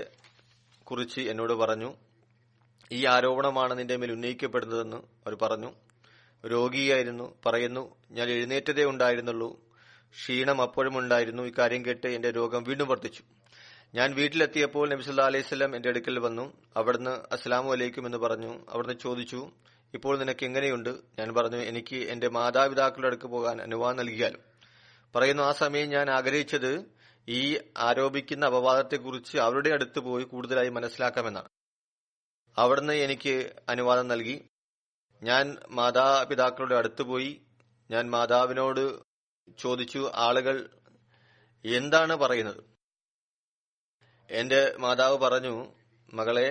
S3: കുറിച്ച് എന്നോട് പറഞ്ഞു, ഈ ആരോപണമാണ് നിന്റെ മേൽ ഉന്നയിക്കപ്പെടുന്നതെന്ന് അവർ പറഞ്ഞു. രോഗിയായിരുന്നു. പറയുന്നു, ഞാൻ എഴുന്നേറ്റതേ ഉണ്ടായിരുന്നുള്ളൂ. ക്ഷീണം അപ്പോഴും ഉണ്ടായിരുന്നു. ഇക്കാര്യം കേട്ട് എന്റെ രോഗം വീണ്ടും വർദ്ധിച്ചു. ഞാൻ വീട്ടിലെത്തിയപ്പോൾ നബി സല്ലല്ലാഹു അലൈഹി വസല്ലം എന്റെ അടുക്കൽ വന്നു. അവിടുന്ന് അസ്സലാമു അലൈക്കും എന്ന് പറഞ്ഞു. അവിടുന്ന് ചോദിച്ചു, ഇപ്പോൾ നിനക്ക് എങ്ങനെയുണ്ട്? ഞാൻ പറഞ്ഞു, എനിക്ക് എന്റെ മാതാപിതാക്കളുടെ അടുക്ക് പോകാൻ അനുവാദം നൽകിയാലും. പറയുന്നു, ആ സമയം ഞാൻ ആഗ്രഹിച്ചത് ഈ ആരോപിക്കുന്ന അപവാദത്തെക്കുറിച്ച് അവരുടെ അടുത്ത് പോയി കൂടുതലായി മനസ്സിലാക്കാമെന്നാണ്. അവിടുന്ന് എനിക്ക് അനുവാദം നൽകി. ഞാൻ മാതാപിതാക്കളുടെ അടുത്ത് പോയി. ഞാൻ മാതാവിനോട് ചോദിച്ചു, ആളുകൾ എന്താണ് പറയുന്നത്? എന്റെ മാതാവ് പറഞ്ഞു, മകളെ,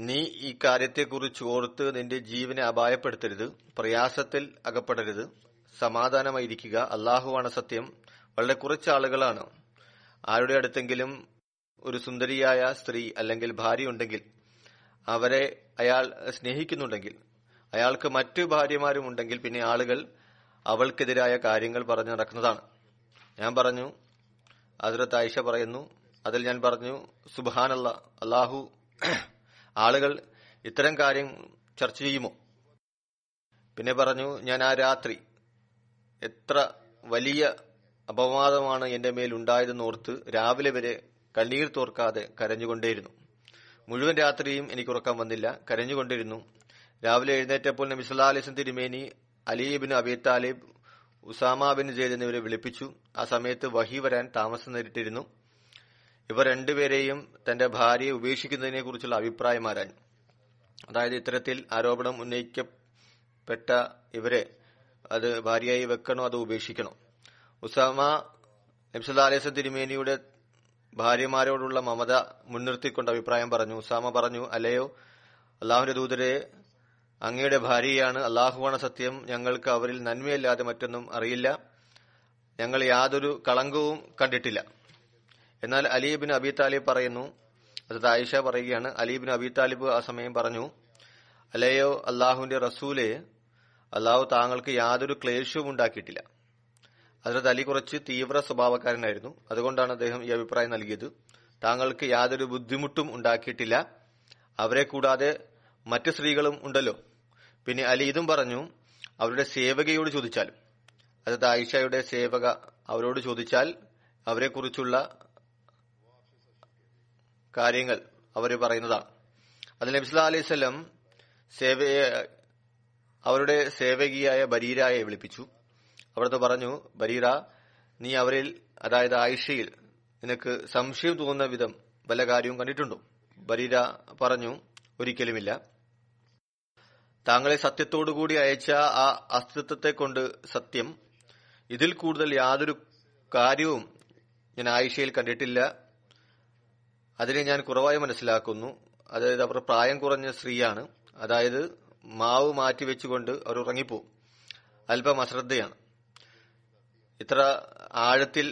S3: നീ ഈ കാര്യത്തെക്കുറിച്ച് ഓർത്ത് നിന്റെ ജീവനെ അപായപ്പെടുത്തരുത്, പ്രയാസത്തിൽ അകപ്പെടരുത്, സമാധാനമായിരിക്കുക. അള്ളാഹുവാണ് സത്യം. വളരെ കുറച്ച് ആളുകളാണ്. ആരുടെ അടുത്തെങ്കിലും ഒരു സുന്ദരിയായ സ്ത്രീ അല്ലെങ്കിൽ ഭാര്യ ഉണ്ടെങ്കിൽ, അവരെ അയാൾ സ്നേഹിക്കുന്നുണ്ടെങ്കിൽ അയാൾക്ക് മറ്റു ഭാര്യമാരും ഉണ്ടെങ്കിൽ പിന്നെ ആളുകൾ അവൾക്കെതിരായ കാര്യങ്ങൾ പറഞ്ഞു നടക്കുന്നതാണ്. ഞാൻ പറഞ്ഞു, ഹസ്രത്ത് ആയിഷ പറയുന്നു, അതിൽ ഞാൻ പറഞ്ഞു, സുബ്ഹാനല്ലാഹ്, അല്ലാഹു, ആളുകൾ ഇത്തരം കാര്യം ചർച്ച ചെയ്യുമോ? പിന്നെ പറഞ്ഞു, ഞാൻ ആ രാത്രി എത്ര വലിയ അപവാദമാണ് എന്റെ മേൽ ഉണ്ടായതെന്നോർത്ത് രാവിലെ വരെ കണ്ണീർ തോർക്കാതെ കരഞ്ഞുകൊണ്ടേയിരുന്നു. മുഴുവൻ രാത്രിയും എനിക്ക് ഉറക്കം വന്നില്ല, കരഞ്ഞുകൊണ്ടിരുന്നു. രാവിലെ എഴുന്നേറ്റപ്പോൾ നബി സല്ലല്ലാഹു അലൈഹി വസല്ലം തിരുമേനി അലി ഇബ്നു അബീ താലിബ്, ഉസാമ ബിൻ സെയ്ദ് എന്നിവരെ വിളിപ്പിച്ചു. ആ സമയത്ത് വഹി വരാൻ താമസം നേരിട്ടിരുന്നു. ഇവർ രണ്ടുപേരെയും തന്റെ ഭാര്യയെ ഉപേക്ഷിക്കുന്നതിനെ കുറിച്ചുള്ള അഭിപ്രായം ആരാഞ്ഞു. അതായത് ഇത്തരത്തിൽ ആരോപണം ഉന്നയിക്കപ്പെട്ട ഇവരെ അത് ഭാര്യയായി വെക്കണോ അതോ ഉപേക്ഷിക്കണോ? ഉസാമ നബി സല്ലല്ലാഹു അലൈഹി വസല്ലം തിരുമേനിയുടെ ഭാര്യമാരോടുള്ള മമത മുൻനിർത്തിക്കൊണ്ട് അഭിപ്രായം പറഞ്ഞു. ഉസാമ പറഞ്ഞു, അല്ലയോ അള്ളാഹുവിന്റെ ദൂതരെ, അങ്ങയുടെ ഭാര്യയാണ്, അള്ളാഹുവാണ് സത്യം, ഞങ്ങൾക്ക് അവരിൽ നന്മയല്ലാതെ മറ്റൊന്നും അറിയില്ല, ഞങ്ങൾ യാതൊരു കളങ്കവും കണ്ടിട്ടില്ല. എന്നാൽ അലി ഇബ്നു അബീ താലിബ് പറയുന്നു, ഹസ്രത്ത് ആയിഷ പറയുകയാണ്, അലി ഇബ്നു അബീ താലിബ് ആ സമയം പറഞ്ഞു, അല്ലയോ അള്ളാഹുവിന്റെ റസൂലെ, അള്ളാഹു താങ്കൾക്ക് യാതൊരു ക്ലേശവും ഉണ്ടാക്കിയിട്ടില്ല. ഹസ്രത്ത് അലി കുറച്ച് തീവ്ര സ്വഭാവക്കാരനായിരുന്നു. അതുകൊണ്ടാണ് അദ്ദേഹം ഈ അഭിപ്രായം നൽകിയത്. താങ്കൾക്ക് യാതൊരു ബുദ്ധിമുട്ടും ഉണ്ടാക്കിയിട്ടില്ല, അവരെ കൂടാതെ മറ്റു സ്ത്രീകളും ഉണ്ടല്ലോ. പിന്നെ അലി ഇതും പറഞ്ഞു, അവരുടെ സേവകയോട് ചോദിച്ചാലും, ഹസ്രത്ത് ആയിഷയുടെ സേവക അവരോട് ചോദിച്ചാൽ അവരെക്കുറിച്ചുള്ള കാര്യങ്ങൾ അവർ പറയുന്നതാണ്. അതിൽ നബി സല്ലല്ലാഹു അലൈഹി വസല്ലം അവരുടെ സേവകിയായ ബരീരയെ വിളിപ്പിച്ചു. അവിടുത്തെ പറഞ്ഞു, ബരീര, നീ അവരിൽ, അതായത് ആയിഷയിൽ നിനക്ക് സംശയം തോന്നുന്ന വിധം വല്ല കാര്യവും കണ്ടിട്ടുണ്ടോ? ബരീര പറഞ്ഞു, ഒരിക്കലുമില്ല. താങ്കളെ സത്യത്തോടുകൂടി അയച്ച ആ അസ്തിത്വത്തെ കൊണ്ട് സത്യം, ഇതിൽ കൂടുതൽ യാതൊരു കാര്യവും ഞാൻ ആയിഷയിൽ കണ്ടിട്ടില്ല. അതിനെ ഞാൻ കുറവായി മനസ്സിലാക്കുന്നു. അതായത് അവർ പ്രായം കുറഞ്ഞ സ്ത്രീയാണ്. അതായത് മാവ് മാറ്റിവെച്ചുകൊണ്ട് അവർ ഉറങ്ങിപ്പോവും. അല്പം അശ്രദ്ധയാണ്. ഇത്ര ആഴത്തിൽ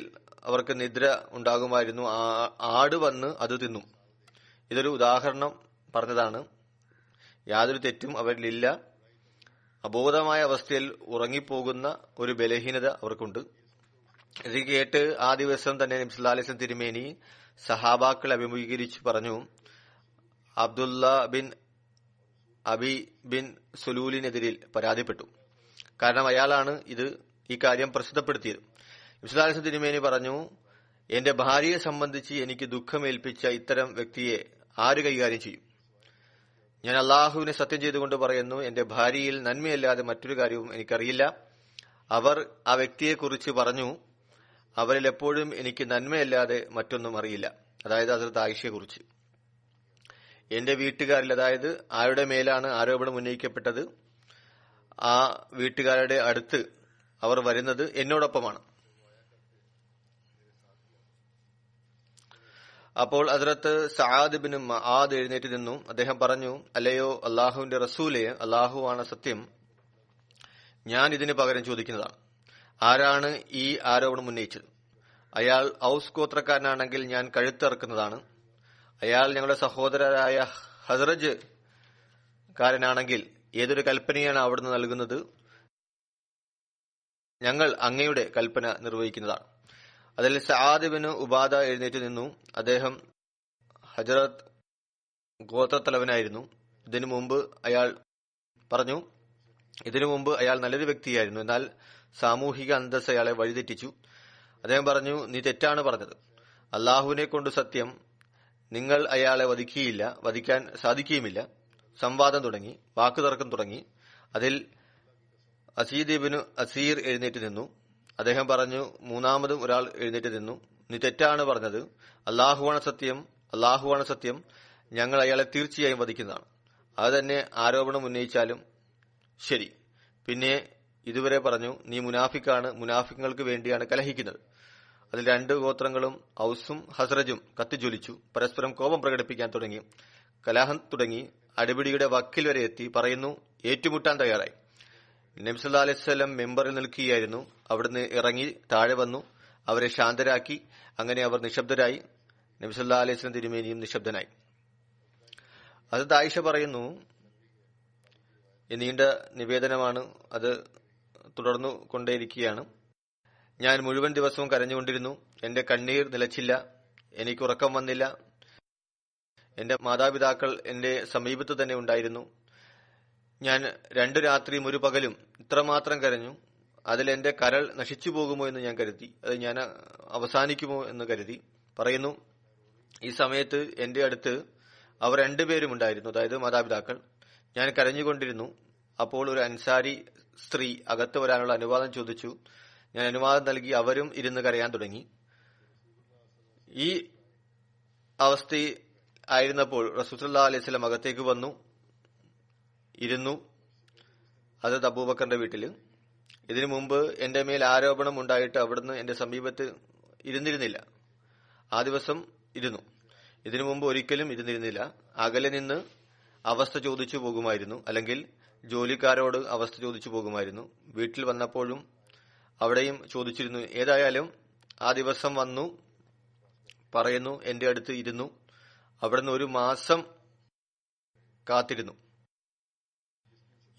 S3: അവർക്ക് നിദ്ര ഉണ്ടാകുമായിരുന്നു. ആട് വന്ന് അത് തിന്നും. ഇതൊരു ഉദാഹരണം പറഞ്ഞതാണ്. യാതൊരു തെറ്റും അവരിലില്ല. അബോധമായ അവസ്ഥയിൽ ഉറങ്ങിപ്പോകുന്ന ഒരു ബലഹീനത അവർക്കുണ്ട്. ഇത് കേട്ട് ആ ദിവസം തന്നെ നബി സല്ലല്ലാഹു അലൈഹി വസല്ലം തിരുമേനി സഹാബാക്കളെ അഭിമുഖീകരിച്ചു പറഞ്ഞു, അബ്ദുല്ല ബിൻ അബി ബിൻ സുലൂലിനെതിരിൽ പരാതിപ്പെട്ടു. കാരണം അയാളാണ് ഈ കാര്യം പ്രസിദ്ധപ്പെടുത്തിയത്. നബി സല്ലല്ലാഹു അലൈഹി വസല്ലം തിരുമേനി പറഞ്ഞു, എന്റെ ഭാര്യയെ സംബന്ധിച്ച് എനിക്ക് ദുഃഖമേൽപ്പിച്ച ഇത്തരം വ്യക്തിയെ ആര് കൈകാര്യം ചെയ്യും? ഞാൻ അള്ളാഹുവിനെ സത്യം ചെയ്തുകൊണ്ട് പറയുന്നു, എന്റെ ഭാര്യയിൽ നന്മയല്ലാതെ മറ്റൊരു കാര്യവും എനിക്കറിയില്ല. അവർ ആ വ്യക്തിയെക്കുറിച്ച് പറഞ്ഞു, അവരിൽ എപ്പോഴും എനിക്ക് നന്മയല്ലാതെ മറ്റൊന്നും അറിയില്ല. അതായത് ഹസ്രത്ത് ആയിഷയെ കുറിച്ച്. എന്റെ വീട്ടുകാരിൽ, അതായത് ആരുടെ മേലാണ് ആരോപണം ഉന്നയിക്കപ്പെട്ടത്, ആ വീട്ടുകാരുടെ അടുത്ത് അവർ വരുന്നത് എന്നോടൊപ്പമാണ്. അപ്പോൾ ഹസ്രത്ത് സഅദ് ബിൻ മുആദ് എഴുന്നേറ്റ് നിന്നു. അദ്ദേഹം പറഞ്ഞു, അല്ലയോ അള്ളാഹുവിന്റെ റസൂലെ, അള്ളാഹുവാണ് സത്യം, ഞാൻ ഇതിന് പകരം ചോദിക്കുന്നതാണ്. ആരാണ് ഈ ആരോപണം ഉന്നയിച്ചത്? അയാൾ ഔസ് ഗോത്രക്കാരനാണെങ്കിൽ ഞാൻ കഴുത്തറക്കുന്നതാണ്. അയാൾ ഞങ്ങളുടെ സഹോദരരായ ഹസ്റജ് കാരനാണെങ്കിൽ ഏതൊരു കൽപ്പനയാണ് അവിടുന്ന് നൽകുന്നത്, ഞങ്ങൾ അങ്ങയുടെ കൽപ്പന നിർവഹിക്കുന്നതാണ്. അതിൽ സഅദ് ബിൻ ഉബാദ എഴുന്നേറ്റ് നിന്നു. അദ്ദേഹം ഹജറത്ത് ഗോത്രത്തലവനായിരുന്നു. ഇതിനു മുമ്പ് അയാൾ നല്ലൊരു വ്യക്തിയായിരുന്നു. എന്നാൽ സാമൂഹിക അന്തസ് അയാളെ വഴിതെറ്റിച്ചു. അദ്ദേഹം പറഞ്ഞു, നീ തെറ്റാണ് പറഞ്ഞത്. അള്ളാഹുവിനെ കൊണ്ട് സത്യം, നിങ്ങൾ അയാളെ വധിക്കാൻ സാധിക്കുകയുമില്ല. സംവാദം തുടങ്ങി, വാക്കുതർക്കം തുടങ്ങി. അതിൽ അസീദ് ഇബ്നു അസീർ എഴുന്നേറ്റ് നിന്നു. അദ്ദേഹം പറഞ്ഞു, മൂന്നാമതും ഒരാൾ എഴുന്നേറ്റ് നിന്നു, നീ തെറ്റാണ് പറഞ്ഞത്. അള്ളാഹുവാണ് സത്യം, ഞങ്ങൾ അയാളെ തീർച്ചയായും വധിക്കുന്നതാണ്. അത് തന്നെ ആരോപണം ഉന്നയിച്ചാലും ശരി. പിന്നെ ഇതുവരെ പറഞ്ഞു, നീ മുനാഫിക്കാണ്, മുനാഫിങ്ങൾക്ക് വേണ്ടിയാണ് കലഹിക്കുന്നത്. അതിൽ രണ്ട് ഗോത്രങ്ങളും ഔസും ഹസ്റജും കത്തിജ്വലിച്ചു. പരസ്പരം കോപം പ്രകടിപ്പിക്കാൻ തുടങ്ങി. കലഹം തുടങ്ങി. അടിപിടിയുടെ വക്കിൽ വരെ എത്തി. പറയുന്നു, ഏറ്റുമുട്ടാൻ തയ്യാറായി. നബി സല്ലല്ലാഹു അലൈഹി വസല്ലം മെമ്പറിൽ നിൽക്കുകയായിരുന്നു. അവിടുന്ന് ഇറങ്ങി താഴെ വന്നു, അവരെ ശാന്തരാക്കി. അങ്ങനെ അവർ നിശബ്ദരായി. നബി സല്ലല്ലാഹു അലൈഹി വസല്ലം തിരുമേനിയും നിശബ്ദനായി. ഹസ്രത്ത് ആയിഷ പറയുന്നു, ഈ നീണ്ട നിവേദനമാണ്. അത് തുടർന്നു കൊണ്ടേയിരിക്കുകയാണ്. ഞാൻ മുഴുവൻ ദിവസവും കരഞ്ഞുകൊണ്ടിരുന്നു. എന്റെ കണ്ണീർ നിലച്ചില്ല. എനിക്ക് ഉറക്കം വന്നില്ല. എന്റെ മാതാപിതാക്കൾ എന്റെ സമീപത്ത് തന്നെ ഉണ്ടായിരുന്നു. ഞാൻ 2 രാത്രിയും 1 പകലും ഇത്രമാത്രം കരഞ്ഞു. അതിൽ എന്റെ കരൾ നശിച്ചു പോകുമോ എന്ന് ഞാൻ കരുതി. അത് ഞാൻ അവസാനിക്കുമോ എന്ന് കരുതി. പറയുന്നു, ഈ സമയത്ത് എന്റെ അടുത്ത് അവർ 2 പേരും ഉണ്ടായിരുന്നു, അതായത് മാതാപിതാക്കൾ. ഞാൻ കരഞ്ഞുകൊണ്ടിരുന്നു. അപ്പോൾ ഒരു അൻസാരി സ്ത്രീ അകത്ത് വരാനുള്ള അനുവാദം ചോദിച്ചു. ഞാൻ അനുവാദം നൽകി. അവരും ഇരുന്ന് കരയാൻ തുടങ്ങി. ഈ അവസ്ഥ ആയിരുന്നപ്പോൾ റസൂൽ സല്ലല്ലാഹു അലൈഹി വസല്ലം അകത്തേക്ക് വന്നു, ഇരുന്നു. ഹദ്റത്ത് അബൂബക്കറിന്റെ വീട്ടില്. ഇതിനു മുമ്പ് എന്റെ മേൽ ആരോപണം ഉണ്ടായിട്ട് അവിടുന്ന് എന്റെ സമീപത്ത് ഇരുന്നിരുന്നില്ല. ആ ദിവസം ഇരുന്നു. ഇതിനു മുമ്പ് ഒരിക്കലും ഇരുന്നിരുന്നില്ല. അകലെ നിന്ന് അവസ്ഥ ചോദിച്ചു പോകുമായിരുന്നു, അല്ലെങ്കിൽ ജോലിക്കാരോട് അവസ്ഥ ചോദിച്ചു പോകുമായിരുന്നു. വീട്ടിൽ വന്നപ്പോഴും അവിടെയും ചോദിച്ചിരുന്നു. ഏതായാലും ആ ദിവസം വന്നു. പറയുന്നു, എന്റെ അടുത്ത് ഇരുന്നു. അവിടുന്ന് 1 മാസം കാത്തിരുന്നു.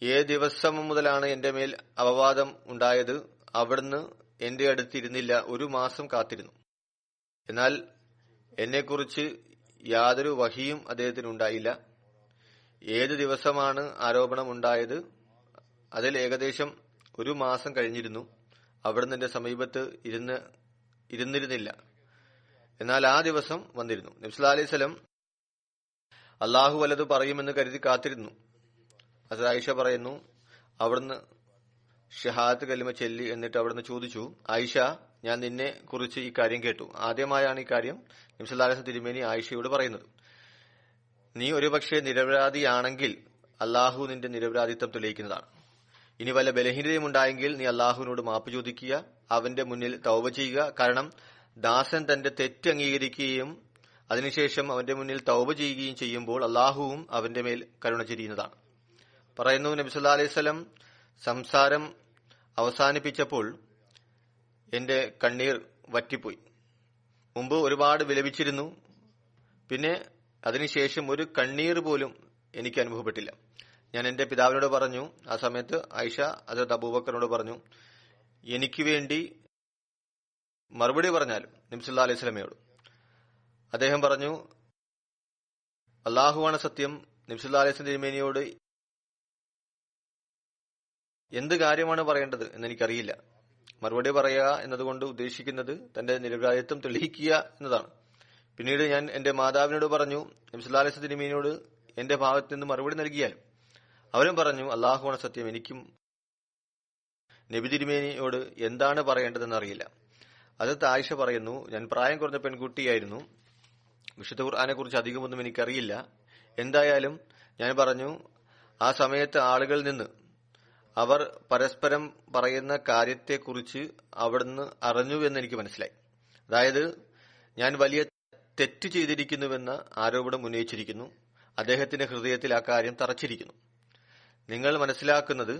S3: ഏത് ദിവസം മുതലാണ് എന്റെ മേൽ അപവാദം ഉണ്ടായത്, അവിടുന്ന് എന്റെ അടുത്ത് ഇരുന്നില്ല. 1 മാസം കാത്തിരുന്നു. എന്നാൽ എന്നെക്കുറിച്ച് യാതൊരു വഹിയും അദ്ദേഹത്തിന് ഉണ്ടായില്ല. ഏത് ദിവസമാണ് ആരോപണം ഉണ്ടായത്, അതിൽ ഏകദേശം 1 മാസം കഴിഞ്ഞിരുന്നു. അവിടുന്ന് എന്റെ സമീപത്ത് ഇരുന്നിരുന്നില്ല. എന്നാൽ ആ ദിവസം വന്നിരുന്നു. നബി സല്ലല്ലാഹു അലൈഹി വസല്ലം അള്ളാഹു വല്ലത് പറയുമെന്ന് കരുതി കാത്തിരുന്നു. ഹസ്രത്ത് ആയിഷ പറയുന്നു, അവിടുന്ന് ഷഹാദത്ത് കലിമ ചൊല്ലി. എന്നിട്ട് അവിടുന്ന് ചോദിച്ചു, ആയിഷ, ഞാൻ നിന്നെ കുറിച്ച് ഈ കാര്യം കേട്ടു. ആദ്യമായാണ് ഈ കാര്യം നബി സല്ലല്ലാഹു അലൈഹി വസല്ലം തിരുമേനി ആയിഷയോട് പറയുന്നത്. നീ ഒരുപക്ഷെ നിരപരാധിയാണെങ്കിൽ അള്ളാഹു നിന്റെ നിരപരാധിത്വം തെളിയിക്കുന്നതാണ്. ഇനി വല്ല ബലഹീനതയും ഉണ്ടായെങ്കിൽ നീ അള്ളാഹുവിനോട് മാപ്പ് ചോദിക്കുക, അവന്റെ മുന്നിൽ തൗബ ചെയ്യുക. കാരണം ദാസൻ തന്റെ തെറ്റ് അംഗീകരിക്കുകയും അതിനുശേഷം അവന്റെ മുന്നിൽ തൗബ ചെയ്യുകയും ചെയ്യുമ്പോൾ അള്ളാഹുവും അവന്റെ മേൽ കരുണ ചൊരിയുന്നതാണ്. പറയുന്നു, നബി സല്ലല്ലാഹു അലൈഹി വസല്ലം സംസാരം അവസാനിപ്പിച്ചപ്പോൾ എന്റെ കണ്ണീർ വറ്റിപ്പോയി. മുമ്പ് ഒരുപാട് വിലപിച്ചിരുന്നു. പിന്നെ അതിനുശേഷം ഒരു കണ്ണീർ പോലും എനിക്ക് അനുഭവപ്പെട്ടില്ല. ഞാൻ എന്റെ പിതാവിനോട് പറഞ്ഞു. ആ സമയത്ത് ആയിഷ ഹദ്റത്ത് അബൂബക്കറിനോട് പറഞ്ഞു, എനിക്ക് വേണ്ടി മറുപടി പറഞ്ഞാലും നബി സല്ലല്ലാഹു അലൈഹി വസല്ലമയോട്. അദ്ദേഹം പറഞ്ഞു, അള്ളാഹുവാണ് സത്യം. നബി സല്ലല്ലാഹു അലൈഹി വസല്ലം തിരുമേനിയോട് എന്ത് കാര്യമാണ് പറയേണ്ടത് എന്നെനിക്കറിയില്ല. മറുപടി പറയുക എന്നതുകൊണ്ട് ഉദ്ദേശിക്കുന്നത് തന്റെ നിരപരാധിത്വം തെളിയിക്കുക എന്നതാണ്. പിന്നീട് ഞാൻ എന്റെ മാതാവിനോട് പറഞ്ഞു, നബി സല്ലല്ലാഹു അലൈഹി വസല്ലം തിരുമേനിയോട് എന്റെ ഭാഗത്ത് നിന്ന് മറുപടി നൽകിയാലും. അവരും പറഞ്ഞു, അള്ളാഹുവാണ് സത്യം. എനിക്കും നബി തിരുമേനിയോട് എന്താണ് പറയേണ്ടതെന്ന് അറിയില്ല. ഹദ്റത്ത് ആയിഷ പറയുന്നു, ഞാൻ പ്രായം കുറഞ്ഞ പെൺകുട്ടിയായിരുന്നു. വിശുദ്ധ ഖുർആനെ കുറിച്ച് അധികമൊന്നും എനിക്കറിയില്ല. എന്തായാലും ഞാൻ പറഞ്ഞു, ആ സമയത്ത് ആളുകളിൽ നിന്ന് അവർ പരസ്പരം പറയുന്ന കാര്യത്തെക്കുറിച്ച് അവിടുന്ന് അറിഞ്ഞുവെന്ന് എനിക്ക് മനസ്സിലായി. അതായത് ഞാൻ വലിയ തെറ്റ് ചെയ്തിരിക്കുന്നുവെന്ന ആരോപണം ഉന്നയിച്ചിരിക്കുന്നു. അദ്ദേഹത്തിന്റെ ഹൃദയത്തിൽ ആ കാര്യം തറച്ചിരിക്കുന്നു. നിങ്ങൾ മനസ്സിലാക്കുന്നത്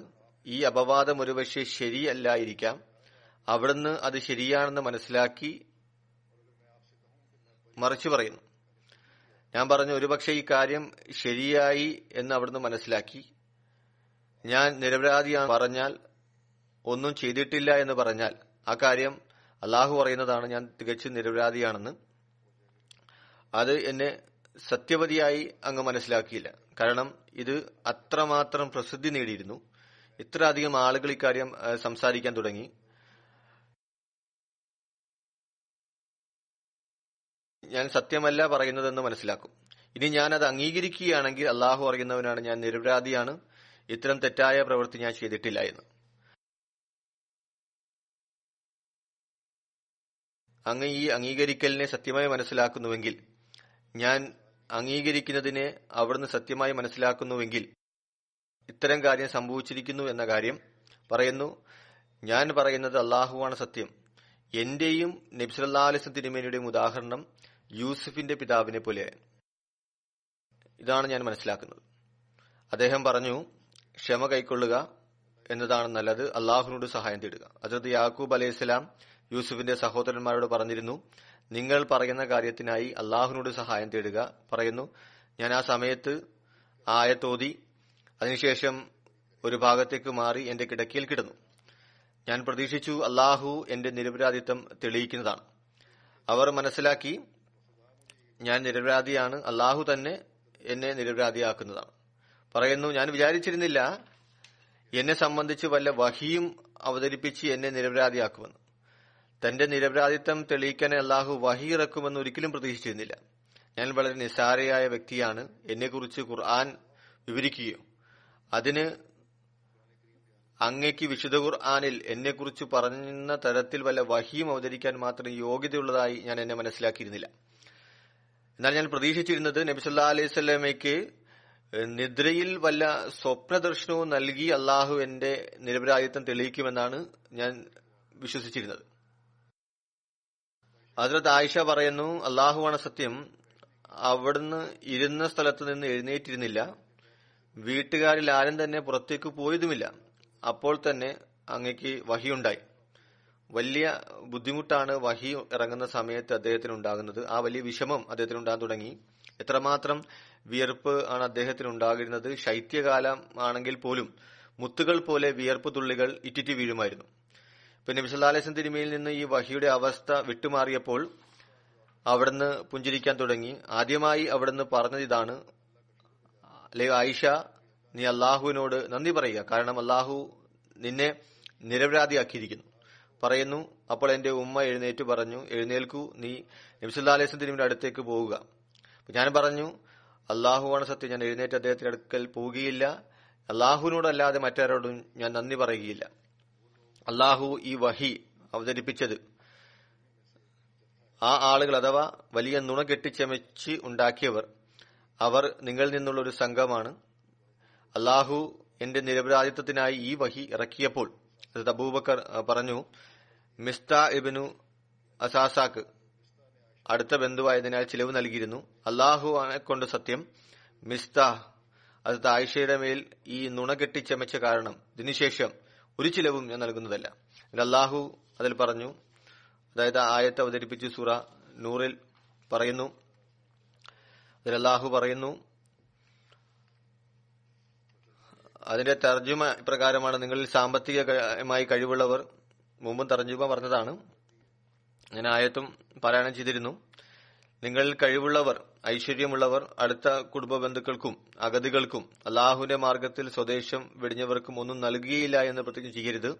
S3: ഈ അപവാദം ഒരുപക്ഷെ ശരിയല്ലായിരിക്കാം. അവിടുന്ന് അത് ശരിയാണെന്ന് മനസ്സിലാക്കി മറിച്ചു പറയുന്നു. ഞാൻ പറഞ്ഞു, ഒരുപക്ഷെ ഈ കാര്യം ശരിയായി എന്ന് അവിടുന്ന് മനസ്സിലാക്കി. ഞാൻ നിരപരാധിയാണ് പറഞ്ഞാൽ, ഒന്നും ചെയ്തിട്ടില്ല എന്ന് പറഞ്ഞാൽ, ആ കാര്യം അള്ളാഹു പറയുന്നതാണ് ഞാൻ തികച്ചും നിരപരാധിയാണെന്ന്. അത് എന്നെ സത്യവതിയായി അങ്ങ് മനസ്സിലാക്കിയില്ല. കാരണം ഇത് അത്രമാത്രം പ്രസിദ്ധി നേടിയിരുന്നു. ഇത്ര അധികം ആളുകൾ ഇക്കാര്യം സംസാരിക്കാൻ തുടങ്ങി. ഞാൻ സത്യമല്ല പറയുന്നതെന്ന് മനസ്സിലാക്കും. ഇനി ഞാൻ അത് അംഗീകരിക്കുകയാണെങ്കിൽ അള്ളാഹു അറിയുന്നവനാണ്, ഞാൻ നിരപരാധിയാണ്, ഇത്തരം തെറ്റായ പ്രവൃത്തി ഞാൻ ചെയ്തിട്ടില്ല എന്ന്. അങ്ങ് ഈ അംഗീകരിക്കലിനെ സത്യമായി മനസ്സിലാക്കുന്നുവെങ്കിൽ, ഞാൻ അംഗീകരിക്കുന്നതിനെ അവിടുന്ന് സത്യമായി മനസ്സിലാക്കുന്നുവെങ്കിൽ, ഇത്തരം കാര്യം സംഭവിച്ചിരിക്കുന്നു എന്ന കാര്യം പറയുന്നു. ഞാൻ പറയുന്നത് അള്ളാഹുവാണ് സത്യം. എന്റെയും നബി സല്ലല്ലാഹു അലൈഹി വസല്ലം തിരുമേനിയുടെയും ഉദാഹരണം യൂസുഫിന്റെ പിതാവിനെ പോലെയായിരുന്നു. ഇതാണ് ഞാൻ മനസ്സിലാക്കുന്നത്. അദ്ദേഹം പറഞ്ഞു, ക്ഷമ കൈക്കൊള്ളുക എന്നതാണ് നല്ലത്, അള്ളാഹുവിനോട് സഹായം തേടുക. ഹദ്റത്ത് യാക്കൂബ് അലൈഹിസ്സലാം യൂസുഫിന്റെ സഹോദരന്മാരോട് പറഞ്ഞിരുന്നു, നിങ്ങൾ പറയുന്ന കാര്യത്തിനായി അള്ളാഹുവിനോട് സഹായം തേടുക. പറയുന്നു, ഞാൻ ആ സമയത്ത് ആയത്തോതി. അതിനുശേഷം ഒരു ഭാഗത്തേക്ക് മാറി എന്റെ കിടക്കയിൽ കിടന്നു. ഞാൻ പ്രതീക്ഷിച്ചു അള്ളാഹു എന്റെ നിരപരാധിത്വം തെളിയിക്കുന്നതാണ്. അവർ മനസ്സിലാക്കി ഞാൻ നിരപരാധിയാണ്, അള്ളാഹു തന്നെ എന്നെ നിരപരാധിയാക്കുന്നതാണ്. പറയുന്നു, ഞാൻ വിചാരിച്ചിരുന്നില്ല എന്നെ സംബന്ധിച്ച് വല്ല വഹിയും അവതരിപ്പിച്ച് എന്നെ നിരപരാധിയാക്കുമെന്ന്. തന്റെ നിരപരാധിത്വം തെളിയിക്കാൻ അള്ളാഹു വഹി ഇറക്കുമെന്ന് ഒരിക്കലും പ്രതീക്ഷിച്ചിരുന്നില്ല. ഞാൻ വളരെ നിസ്സാരയായ വ്യക്തിയാണ്. എന്നെക്കുറിച്ച് ഖുർആൻ വിവരിക്കുകയോ അതിന് അങ്ങേക്ക് വിശുദ്ധ ഖുർആനിൽ എന്നെക്കുറിച്ച് പറയുന്ന തരത്തിൽ വല്ല വഹിയും അവതരിക്കാൻ മാത്രം യോഗ്യതയുള്ളതായി ഞാൻ എന്നെ മനസ്സിലാക്കിയിരുന്നില്ല. എന്നാൽ ഞാൻ പ്രതീക്ഷിച്ചിരുന്നത് നബി സല്ലല്ലാഹു അലൈഹി വസല്ലമയ്ക്ക് നിദ്രയിൽ വല്ല സ്വപ്നദർശനവും നൽകി അള്ളാഹു എന്റെ നിരപരാധിത്വം തെളിയിക്കുമെന്നാണ് ഞാൻ വിശ്വസിച്ചിരുന്നത്. ഹസ്രത്ത് ആയിഷ പറയുന്നു, അള്ളാഹുവാണ് സത്യം, അവിടുന്ന് ഇരുന്ന സ്ഥലത്ത് നിന്ന് എഴുന്നേറ്റിരുന്നില്ല. വീട്ടുകാരിൽ ആരും തന്നെ പുറത്തേക്ക് പോയതുമില്ല. അപ്പോൾ തന്നെ അങ്ങേക്ക് വഹിയുണ്ടായി. വലിയ ബുദ്ധിമുട്ടാണ് വഹി ഇറങ്ങുന്ന സമയത്ത് അദ്ദേഹത്തിന് ഉണ്ടാകുന്നത്. ആ വലിയ വിഷമം അദ്ദേഹത്തിന് ഉണ്ടാകാൻ തുടങ്ങി. എത്രമാത്രം വിയർപ്പ് ആണ് അദ്ദേഹത്തിന് ഉണ്ടാകുന്നത്. ശൈത്യകാലം ആണെങ്കിൽ പോലും മുത്തുകൾ പോലെ വിയർപ്പ് തുള്ളികൾ ഇറ്റിറ്റ് വീഴുമായിരുന്നു. ഇപ്പൊ നബി സല്ലല്ലാഹു അലൈഹി വസല്ലം തിരുമേനിയിൽ നിന്ന് ഈ വഹിയുടെ അവസ്ഥ വിട്ടുമാറിയപ്പോൾ അവിടുന്ന് പുഞ്ചിരിക്കാൻ തുടങ്ങി. ആദ്യമായി അവിടുന്ന് പറഞ്ഞത് ഇതാണ്, അല്ലേ ആയിഷ, നീ അള്ളാഹുവിനോട് നന്ദി പറയുക, കാരണം അള്ളാഹു നിന്നെ നിരപരാധിയാക്കിയിരിക്കുന്നു. പറയുന്നു, അപ്പോൾ എന്റെ ഉമ്മ എഴുന്നേറ്റ് പറഞ്ഞു, എഴുന്നേൽക്കൂ, നീ നബി സല്ലല്ലാഹു അലൈഹി വസല്ലം തിരുമേനിയുടെ അടുത്തേക്ക് പോവുക. ഞാൻ പറഞ്ഞു, അള്ളാഹുവാണ് സത്യം, ഞാൻ എഴുന്നേറ്റ് അദ്ദേഹത്തിന്റെ അടുക്കൽ പോവുകയില്ല. അള്ളാഹുവിനോടല്ലാതെ മറ്റാരോടും ഞാൻ നന്ദി പറയുകയില്ല. അള്ളാഹു ഈ വഹി അവതരിപ്പിച്ചത് ആ ആളുകൾ അഥവാ വലിയ നുണ കെട്ടിച്ചമച്ച് ഉണ്ടാക്കിയവർ, അവർ നിങ്ങളിൽ നിന്നുള്ള ഒരു സംഘമാണ്. അള്ളാഹു എന്റെ നിരപരാധിത്വത്തിനായി ഈ വഹി ഇറക്കിയപ്പോൾ അബൂബക്കർ പറഞ്ഞു, മിസ്താ ഇബ്നു അസാസാക്ക് അടുത്ത ബന്ധുവായതിനാൽ ചിലവ് നൽകിയിരുന്നു. അള്ളാഹു കൊണ്ട് സത്യം, മിസ്താഹ് അത് ആയിഷയുടെ മേൽ ഈ നുണ കെട്ടിച്ചമച്ച കാരണം ഇതിനുശേഷം ഒരു ചിലവും ഞാൻ നൽകുന്നതല്ല. അള്ളാഹു അതിൽ പറഞ്ഞു, അതായത് ആയത്ത് അവതരിപ്പിച്ച് സൂറ നൂറിൽ പറയുന്നു. അതിൽ അള്ളാഹു പറയുന്നു, അതിന്റെ തർജുമ പ്രകാരമാണ്, നിങ്ങളിൽ സാമ്പത്തികമായി കഴിവുള്ളവർ, മുമ്പും തർജുമ പറഞ്ഞതാണ്, ഞാൻ ആയത്തും പാരായണം ചെയ്തിരുന്നു. നിങ്ങളിൽ കഴിവുള്ളവർ, ഐശ്വര്യമുള്ളവർ അടുത്ത കുടുംബ ബന്ധുക്കൾക്കും അഗതികൾക്കും അള്ളാഹുവിന്റെ മാർഗത്തിൽ സ്വദേശം വെടിഞ്ഞവർക്കും ഒന്നും നൽകുകയില്ല എന്ന് പ്രതിജ്ഞ ചെയ്യരുത്.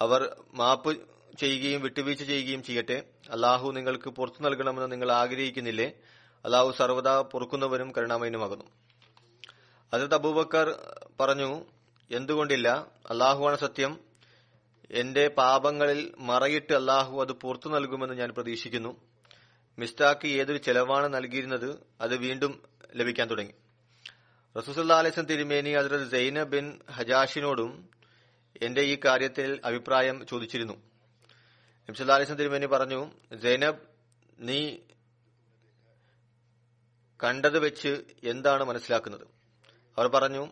S3: അവർ മാപ്പ് ചെയ്യുകയും വിട്ടുവീഴ്ച ചെയ്യുകയും ചെയ്യട്ടെ. അള്ളാഹു നിങ്ങൾക്ക് പുറത്തു നൽകണമെന്ന് നിങ്ങൾ ആഗ്രഹിക്കുന്നില്ലേ? അള്ളാഹു സർവ്വതാ പൊറുക്കുന്നവനും കരുണാമയനുമാകുന്നു. ഹദ്റത്ത് അബൂബക്കർ പറഞ്ഞു, എന്തുകൊണ്ടില്ല, അള്ളാഹുവാണ് സത്യം, എന്റെ പാപങ്ങളിൽ മറയിട്ട് അള്ളാഹു അത് പുറത്തു നൽകുമെന്ന് ഞാൻ പ്രതീക്ഷിക്കുന്നു. മിസ്താക്ക് ഏതൊരു ചെലവാണ് നൽകിയിരുന്നത് അത് വീണ്ടും ലഭിക്കാൻ തുടങ്ങി. റസൂൽ സല്ലല്ലാഹു അലൈഹി വസല്ലം തിരുമേനി ഹദ്റത്ത് സൈനബ് ബിൻ ഹജാഷിനോടും എന്റെ ഈ കാര്യത്തിൽ അഭിപ്രായം ചോദിച്ചിരുന്നു. നബി സല്ലല്ലാഹു അലൈഹി വസല്ലം തിരുമേനി പറഞ്ഞു, സൈനബ്, നീ കണ്ടത് വെച്ച് എന്താണ് മനസ്സിലാക്കുന്നത്? അവർ പറഞ്ഞു,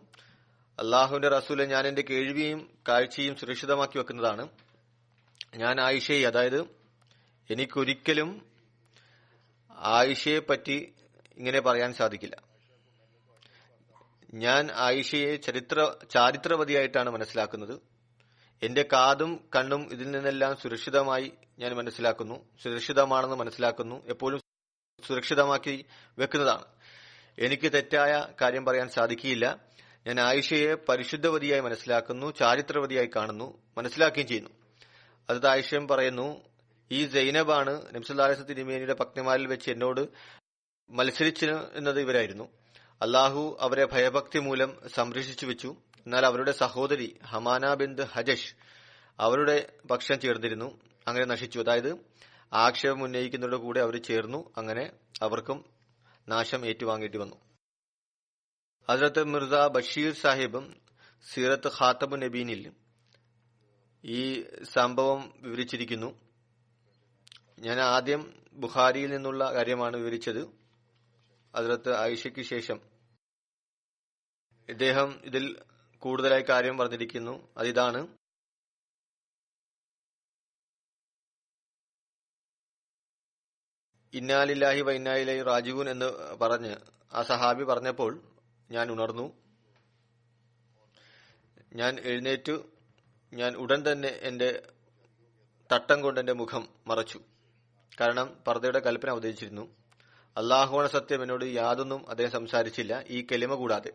S3: അള്ളാഹുവിന്റെ റസൂലെ, ഞാൻ എന്റെ കേൾവിയും കാഴ്ചയും സുരക്ഷിതമാക്കി വെക്കുന്നതാണ്. ഞാൻ ആയിഷയെ, അതായത് എനിക്കൊരിക്കലും ആയിഷയെ പറ്റി ഇങ്ങനെ പറയാൻ സാധിക്കില്ല. ഞാൻ ആയിഷയെ ചാരിത്രവതിയായിട്ടാണ് മനസ്സിലാക്കുന്നത്. എന്റെ കാതും കണ്ണും ഇതിൽ നിന്നെല്ലാം സുരക്ഷിതമായി ഞാൻ മനസ്സിലാക്കുന്നു, സുരക്ഷിതമാണെന്ന് മനസ്സിലാക്കുന്നു, എപ്പോഴും സുരക്ഷിതമാക്കി വെക്കുന്നതാണ്. എനിക്ക് തെറ്റായ കാര്യം പറയാൻ സാധിക്കില്ല. ഞാൻ ആയിഷയെ പരിശുദ്ധവതിയായി മനസ്സിലാക്കുന്നു, ചാരിത്രവതിയായി കാണുന്നു, മനസ്സിലാക്കുകയും ചെയ്യുന്നു. അത് ആയിഷയും പറയുന്നു, ഈ സൈനബാണ് നബി സല്ലല്ലാഹു അലൈഹി വസല്ലം തിരുമേനിയുടെ പത്നിമാരിൽ വെച്ച് എന്നോട് മത്സരിച്ചിരുന്നത് ഇവരായിരുന്നു. അള്ളാഹു അവരെ ഭയഭക്തി മൂലം സംരക്ഷിച്ചു വെച്ചു. എന്നാൽ അവരുടെ സഹോദരി ഹമാന ബിന്ത് ഹജഷ് അവരുടെ പക്ഷം ചേർന്നിരുന്നു, അങ്ങനെ നശിച്ചു. അതായത് ആക്ഷേപം ഉന്നയിക്കുന്നവരുടെ കൂടെ അവർ ചേർന്നു, അങ്ങനെ അവർക്കും നാശം ഏറ്റുവാങ്ങേണ്ടി വന്നു. ഹസ്രത്ത് മിർസ ബഷീർ സാഹിബും സീറത്ത് ഖാത്തബു നബീനിൽ ഈ സംഭവം വിവരിച്ചിരിക്കുന്നു. ഞാൻ ആദ്യം ബുഖാരിയിൽ നിന്നുള്ള കാര്യമാണ് വിവരിച്ചത്. ഹസ്രത്ത് ആയിഷയ്ക്ക് ശേഷം ഇദ്ദേഹം ഇതിൽ കൂടുതലായി കാര്യം പറഞ്ഞിരിക്കുന്നു. അതിതാണ്, ഇന്നാലില്ലാഹി വ ഇന്നാ ഇലൈഹി റാജിഊൻ എന്ന് പറഞ്ഞ് ആ സഹാബി പറഞ്ഞപ്പോൾ ഞാൻ ഉണർന്നു. ഞാൻ എഴുന്നേറ്റു. ഞാൻ ഉടൻ തന്നെ എന്റെ തട്ടം കൊണ്ട് എന്റെ മുഖം മറച്ചു. കാരണം പർദ്ദയുടെ കൽപ്പന അവതരിച്ചിരുന്നു. അള്ളാഹുവാണ് സത്യം, എന്നോട് യാതൊന്നും അദ്ദേഹം സംസാരിച്ചില്ല, ഈ കലിമ കൂടാതെ.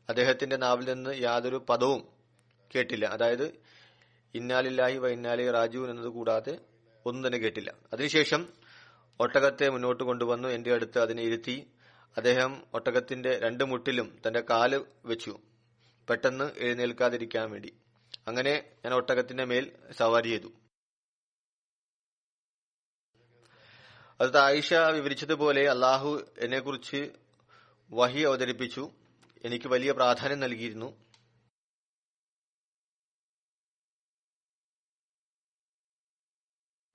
S3: അദ്ദേഹത്തിന്റെ നാവിൽ നിന്ന് യാതൊരു പദവും കേട്ടില്ല. അതായത് ഇന്നാലില്ലാഹി വ ഇന്നാലി റാജിഊൻ എന്നത് കൂടാതെ ഒന്നും തന്നെ കേട്ടില്ല. അതിനുശേഷം ഒട്ടകത്തെ മുന്നോട്ട് കൊണ്ടുവന്നു എന്റെ അടുത്ത് അതിനെ ഇരുത്തി. അദ്ദേഹം ഒട്ടകത്തിന്റെ രണ്ട് മുട്ടിലും തന്റെ കാല് വെച്ചു, പെട്ടെന്ന് എഴുന്നേൽക്കാതിരിക്കാൻ വേണ്ടി. അങ്ങനെ ഞാൻ ഒട്ടകത്തിന്റെ മേൽ സവാരി ചെയ്തു. അത് ആയിഷ വിവരിച്ചതുപോലെ അള്ളാഹു എന്നെക്കുറിച്ച് വഹി അവതരിപ്പിച്ചു, എനിക്ക് വലിയ പ്രാധാന്യം നൽകിയിരുന്നു.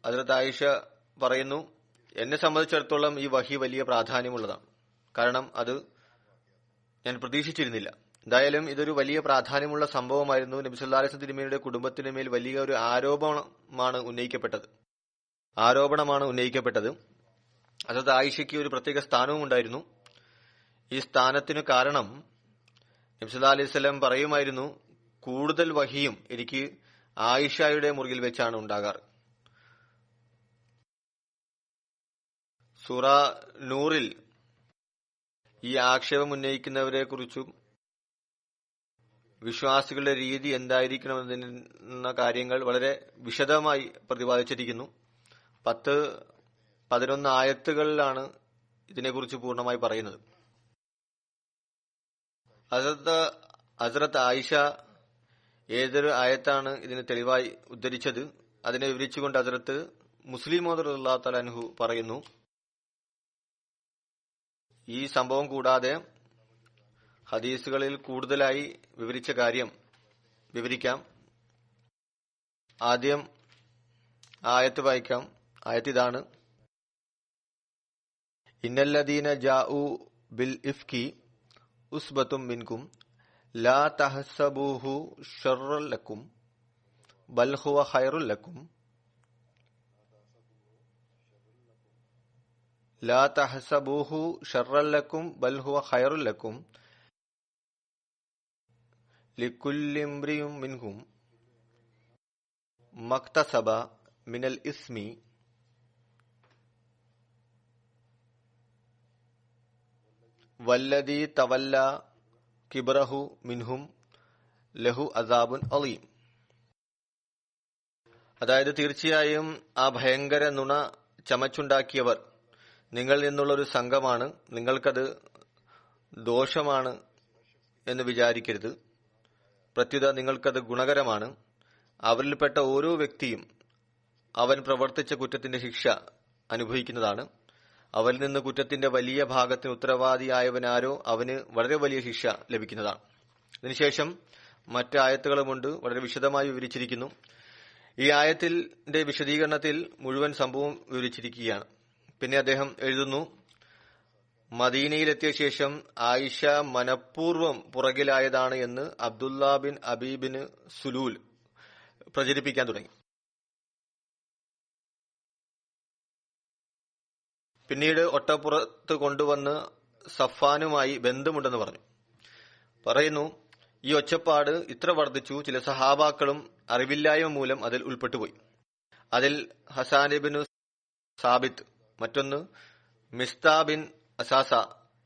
S3: ഹദ്റത്ത് ആയിഷ പറയുന്നു, എന്നെ സംബന്ധിച്ചിടത്തോളം ഈ വഹി വലിയ പ്രാധാന്യമുള്ളതാണ്. കാരണം അത് ഞാൻ പ്രതീക്ഷിച്ചിരുന്നില്ല. എന്തായാലും ഇതൊരു വലിയ പ്രാധാന്യമുള്ള സംഭവമായിരുന്നു. നബി സല്ലല്ലാഹു അലൈഹി വസല്ലം തിരുമേനിയുടെ കുടുംബത്തിന് മേൽ വലിയ ഒരു ആരോപണമാണ് ഉന്നയിക്കപ്പെട്ടത്. ഹദ്റത്ത് ആയിഷയ്ക്ക് ഒരു പ്രത്യേക സ്ഥാനവും ഉണ്ടായിരുന്നു. ഈ സ്ഥാനത്തിനു കാരണം നബി സല്ലല്ലാഹു അലൈഹി വസല്ലം പറയുമായിരുന്നു, കൂടുതൽ വഹിയും എനിക്ക് ആയിഷയുടെ മുറിയിൽ വെച്ചാണ് ഉണ്ടാകാറ്. സൂറ നൂറിൽ ഈ ആക്ഷേപം ഉന്നയിക്കുന്നവരെ കുറിച്ചും വിശ്വാസികളുടെ രീതി എന്തായിരിക്കണമെന്ന കാര്യങ്ങൾ വളരെ വിശദമായി പ്രതിപാദിച്ചിരിക്കുന്നു. 10-11 ആയത്തുകളിലാണ് ഇതിനെക്കുറിച്ച് പൂർണ്ണമായി പറയുന്നത്. ഹസ്രത്ത് ആയിഷ ഏതൊരു ആയത്താണ് ഇതിന് തെളിവായി ഉദ്ധരിച്ചത് അതിനെ വിവരിച്ചുകൊണ്ട് ഹസ്രത്ത് മുസ്ലിം മൗദ് റളിയല്ലാഹു തആല അൻഹു പറയുന്നു, ഈ സംഭവം കൂടാതെ ഹദീസുകളിൽ കൂടുതലായി വിവരിച്ച കാര്യം വിവരിക്കാം. ആദ്യം ആയത്ത് വായിക്കാം. ആയത്ത് ഇതാണ്: ഇന്നല്ലദീന ജാഉ ബിൽ ഇഫ്കി ഉസ്ബത്തും മിൻകും ലാ തഹ്സബൂഹു ശർറൻ ലക്കും ബൽ ഹുവ ഖൈറുൽ ലക്കും ലാ തഹ്സബൂഹു ശർറൻ ലക്കും ബൽ ഹുവ ഖൈറുൽ ലക്കും ലികുല്ലി ഇംറിഇൻ മിൻഹും മക്തസബ മിനൽ ഇസ്മി വല്ലദീ തവല്ല കിബ്റഹു മിൻഹും ലഹു അസാബുൻ അലീം. അതായത് തീർച്ചയായും ആ ഭയങ്കര നുണ ചമച്ചുണ്ടാക്കിയവർ നിങ്ങളിൽ നിന്നുള്ള ഒരു സംഘമാണ്. നിങ്ങൾക്കത് ദോഷമാണ് എന്ന് വിചാരിക്കരുത്. പ്രത്യുത നിങ്ങൾക്കത് ഗുണകരമാണ്. അവരിൽപ്പെട്ട ഓരോ വ്യക്തിയും അവൻ പ്രവർത്തിച്ച കുറ്റത്തിന്റെ ശിക്ഷ അനുഭവിക്കുന്നതാണ്. അവരിൽ നിന്ന് കുറ്റത്തിന്റെ വലിയ ഭാഗത്തിന് ഉത്തരവാദിയായവനാരോ അവന് വളരെ വലിയ ശിക്ഷ ലഭിക്കുന്നതാണ്. ഇതിനുശേഷം മറ്റ് ആയത്തുകളുമുണ്ട്, വളരെ വിശദമായി വിവരിച്ചിരിക്കുന്നു. ഈ ആയത്തിന്റെ വിശദീകരണത്തിൽ മുഴുവൻ സംഭവം വിവരിച്ചിരിക്കുകയാണ്. പിന്നെ അദ്ദേഹം എഴുതുന്നു, മദീനയിലെത്തിയ ശേഷം ആയിഷ മനഃപൂർവ്വം പുറകിലായതാണ് എന്ന് അബ്ദുല്ല ബിൻ അബീബിന് സുലൂൽ പ്രചരിപ്പിക്കാൻ തുടങ്ങി. പിന്നീട് ഒട്ടപ്പുറത്ത് കൊണ്ടുവന്ന് സഫാനുമായി ബന്ധമുണ്ടെന്ന് പറയുന്നു. ഈ ഒച്ചപ്പാട് ഇത്ര വർദ്ധിച്ചു, ചില സഹാബാക്കളും അറിവില്ലായ്മ മൂലം അതിൽ ഉൾപ്പെട്ടുപോയി. അതിൽ ഹസാൻ ഇബ്നു സാബിത്ത്, മറ്റൊന്ന് മിസ്താ ബിൻ അസാസ,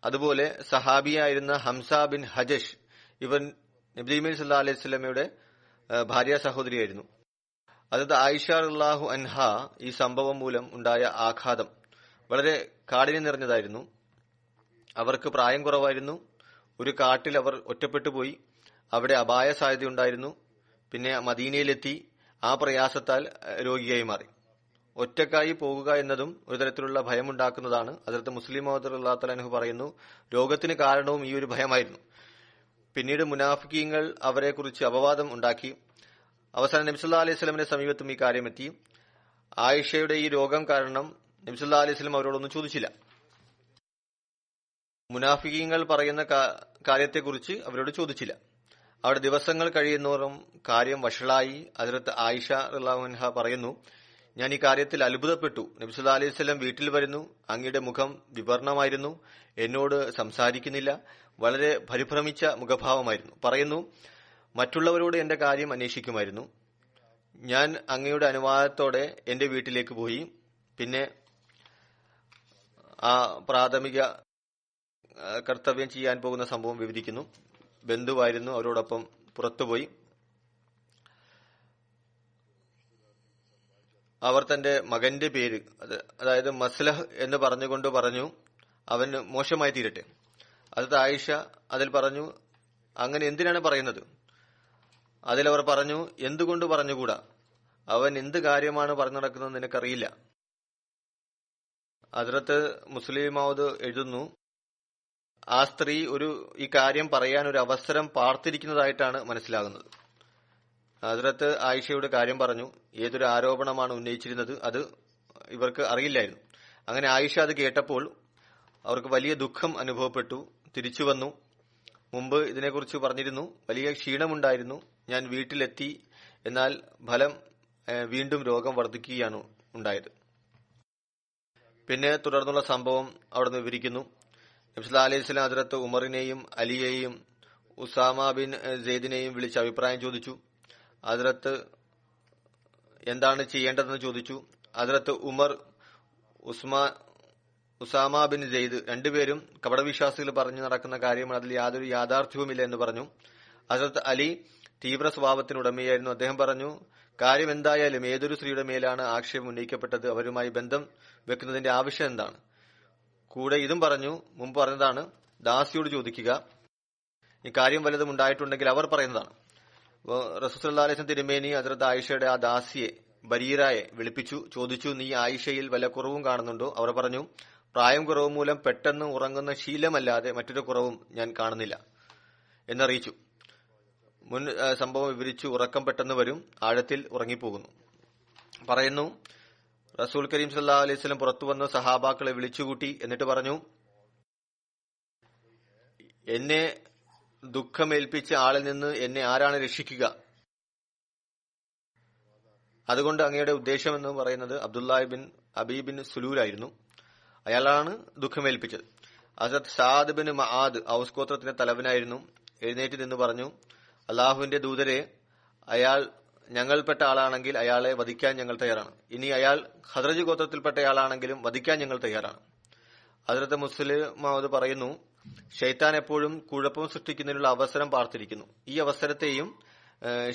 S3: അതുപോലെ സഹാബിയായിരുന്ന ഹംസ ബിൻ ഹജഷ്. ഇവൻ നബി സല്ലല്ലാഹു അലൈഹി വസല്ലമയുടെ ഭാര്യ സഹോദരിയായിരുന്നു. അതായത് ആയിഷ റളിയല്ലാഹു അൻഹ ഈ സംഭവം മൂലം ഉണ്ടായ ആഘാതം വളരെ കാഠിന്യം നിറഞ്ഞതായിരുന്നു. അവർക്ക് പ്രായം കുറവായിരുന്നു. ഒരു കാട്ടിൽ അവർ ഒറ്റപ്പെട്ടു പോയി. അവിടെ അപായ സാധ്യതയുണ്ടായിരുന്നു. പിന്നെ മദീനയിലെത്തി. ആ പ്രയാസത്താൽ രോഗിയായി മാറി. ഒറ്റക്കായി പോകുക എന്നതും ഒരു തരത്തിലുള്ള ഭയമുണ്ടാക്കുന്നതാണ്. ഹദ്റത്ത് മുസ്ലിം മൗദ് റളിയല്ലാഹു തആല അൻഹു പറയുന്നു, രോഗത്തിന് കാരണവും ഈ ഒരു ഭയമായിരുന്നു. പിന്നീട് മുനാഫിക്കീങ്ങൾ അവരെ കുറിച്ച് അപവാദം ഉണ്ടാക്കി. അവസാനം നബി സല്ലല്ലാഹു അലൈഹി വസല്ലമയുടെ സമീപത്തും ഈ കാര്യമെത്തി. ആയിഷയുടെ ഈ രോഗം കാരണം നബി സല്ലല്ലാഹു അലൈഹി വസല്ലം അവരോടൊന്നും ചോദിച്ചില്ല. മുനാഫിക്കീങ്ങൾ പറയുന്ന കാര്യത്തെക്കുറിച്ച് അവരോട് ചോദിച്ചില്ല. അവിടെ ദിവസങ്ങൾ കഴിയുന്നോറും കാര്യം വഷളായി. ഹദ്റത്ത് ആയിഷ റളിയല്ലാഹു അൻഹ പറയുന്നു, ഞാൻ ഈ കാര്യത്തിൽ അത്ഭുതപ്പെട്ടു. നബി സല്ലല്ലാഹു അലൈഹി വസല്ലം വീട്ടിൽ വരുന്നു. അങ്ങയുടെ മുഖം വിവർണമായിരുന്നു. എന്നോട് സംസാരിക്കുന്നില്ല. വളരെ പരിഭ്രമിച്ച മുഖഭാവമായിരുന്നു. പറയുന്നു, മറ്റുള്ളവരോട് എന്റെ കാര്യം അന്വേഷിക്കുമായിരുന്നു. ഞാൻ അങ്ങയുടെ അനുവാദത്തോടെ എന്റെ വീട്ടിലേക്ക് പോയി. പിന്നെ ആ പ്രാഥമിക കർത്തവ്യം ചെയ്യാൻ പോകുന്ന സംഭവം വിവരിക്കുന്നു. ബന്ധുവായിരുന്നു, അവരോടൊപ്പം പുറത്തുപോയി. അവർ തന്റെ മകന്റെ പേര്, അതായത് മസ്ലഹ് എന്ന് പറഞ്ഞുകൊണ്ട് പറഞ്ഞു, അവന് മോശമായി തീരട്ടെ. അത് ആയിഷ അതിൽ പറഞ്ഞു, അങ്ങനെ എന്തിനാണ് പറയുന്നത്? അതിലവർ പറഞ്ഞു, എന്തുകൊണ്ട് പറഞ്ഞുകൂടാ? അവൻ എന്ത് കാര്യമാണ് പറഞ്ഞു നടക്കുന്നത് നിനക്കറിയില്ല. ഹദ്റത്ത് മുസ്ലിം മൗദ് എഴുതുന്നു, ആ സ്ത്രീ ഈ കാര്യം പറയാൻ ഒരു അവസരം പാർത്തിരിക്കുന്നതായിട്ടാണ് മനസ്സിലാകുന്നത്. ഹദ്റത്ത് ആയിഷയുടെ കാര്യം പറഞ്ഞു. ഏതൊരു ആരോപണമാണ് ഉന്നയിച്ചിരുന്നത് അത് ഇവർക്ക് അറിയില്ലായിരുന്നു. അങ്ങനെ ആയിഷ അത് കേട്ടപ്പോൾ അവർക്ക് വലിയ ദുഃഖം അനുഭവപ്പെട്ടു. തിരിച്ചു വന്നു. മുമ്പ് ഇതിനെക്കുറിച്ച് പറഞ്ഞിരുന്നു. വലിയ ക്ഷീണമുണ്ടായിരുന്നു. ഞാൻ വീട്ടിലെത്തി, എന്നാൽ ഫലം വീണ്ടും രോഗം വർദ്ധിക്കുകയാണ് ഉണ്ടായത്. പിന്നെ തുടർന്നുള്ള സംഭവം അവിടുന്ന് വിവരിക്കുന്നു. നബി സല്ലല്ലാഹു അലൈഹി വസല്ലം ഹദ്റത്ത് ഉമറിനെയും അലിയെയും ഉസാമ ബിൻ സെയ്ദിനെയും വിളിച്ച് അഭിപ്രായം ചോദിച്ചു. ഹദ്റത്ത് എന്താണ് ചെയ്യേണ്ടതെന്ന് ചോദിച്ചു. ഹദ്റത്ത് ഉമർ, ഉസാമ ബിൻ സെയ്ദ് രണ്ടുപേരും കപടവിശ്വാസികൾ പറഞ്ഞു നടക്കുന്ന കാര്യമാണ്, അതിൽ യാതൊരു യാഥാർത്ഥ്യവുമില്ല എന്ന് പറഞ്ഞു. ഹദ്റത്ത് അലി തീവ്ര സ്വഭാവത്തിനുടമയായിരുന്നു. അദ്ദേഹം പറഞ്ഞു, കാര്യം എന്തായാലും ഏതൊരു സ്ത്രീയുടെ മേലാണ് ആക്ഷേപം ഉന്നയിക്കപ്പെട്ടത്, അവരുമായി ബന്ധം വെക്കുന്നതിന്റെ ആവശ്യം എന്താണ്? കൂടെ ഇതും പറഞ്ഞു, മുമ്പ് പറഞ്ഞതാണ്, ദാസിയോട് ചോദിക്കുക, ഈ കാര്യം വല്ലതും ഉണ്ടായിട്ടുണ്ടെങ്കിൽ അവർ പറയുന്നതാണ്. റസൂൽ സല്ലല്ലാഹു അലൈഹി വസല്ലം തിരുമേനി ഹദ്റത്ത് ആയിഷയുടെ ആ ദാസിയെ ബരീറയെ വിളിപ്പിച്ചു. ചോദിച്ചു, നീ ആയിഷയിൽ വല്ല കുറവും കാണുന്നുണ്ടോ? അവർ പറഞ്ഞു, പ്രായം കുറവ് മൂലം പെട്ടെന്ന് ഉറങ്ങുന്ന ശീലമല്ലാതെ മറ്റൊരു കുറവും ഞാൻ കാണുന്നില്ല എന്നറിയിച്ചു. മുൻ സംഭവം വിവരിച്ചു. ഉറക്കം പെട്ടെന്ന് വരും, ആഴത്തിൽ ഉറങ്ങിപ്പോകുന്നു. പറയുന്നു, റസൂൽ കരീം സല്ലല്ലാഹു അലൈഹി വസല്ലം പുറത്തു വന്ന് സഹാബാക്കളെ വിളിച്ചുകൂട്ടി. എന്നിട്ട് പറഞ്ഞു, എന്നെ ദുഃഖമേൽപ്പിച്ച ആളിൽ നിന്ന് എന്നെ ആരാണ് രക്ഷിക്കുക? അതുകൊണ്ട് അങ്ങയുടെ ഉദ്ദേശം എന്ന് പറയുന്നത് അബ്ദുല്ലാഹി ബിൻ അബീ ബിൻ സുലൂലായിരുന്നു. അയാളാണ് ദുഃഖമേൽപ്പിച്ചത്. ഹസ്രത്ത് സാദ് ബിൻ മആദ് ഔസ് ഗോത്രത്തിന്റെ തലവനായിരുന്നു. എഴുന്നേറ്റ് നിന്ന് പറഞ്ഞു, അള്ളാഹുവിന്റെ ദൂതരെ, അയാൾ ഞങ്ങൾപ്പെട്ട ആളാണെങ്കിൽ അയാളെ വധിക്കാൻ ഞങ്ങൾ തയ്യാറാണ്. ഇനി അയാൾ ഖദ്റജ് ഗോത്രത്തിൽപ്പെട്ടയാളാണെങ്കിലും വധിക്കാൻ ഞങ്ങൾ തയ്യാറാണ്. ഹദ്റത്ത് മുസ്ലിം മൗദ് പറയുന്നു, ഷെയ്ത്താൻ എപ്പോഴും കുഴപ്പം സൃഷ്ടിക്കുന്നതിനുള്ള അവസരം പാർത്തിരിക്കുന്നു. ഈ അവസരത്തെയും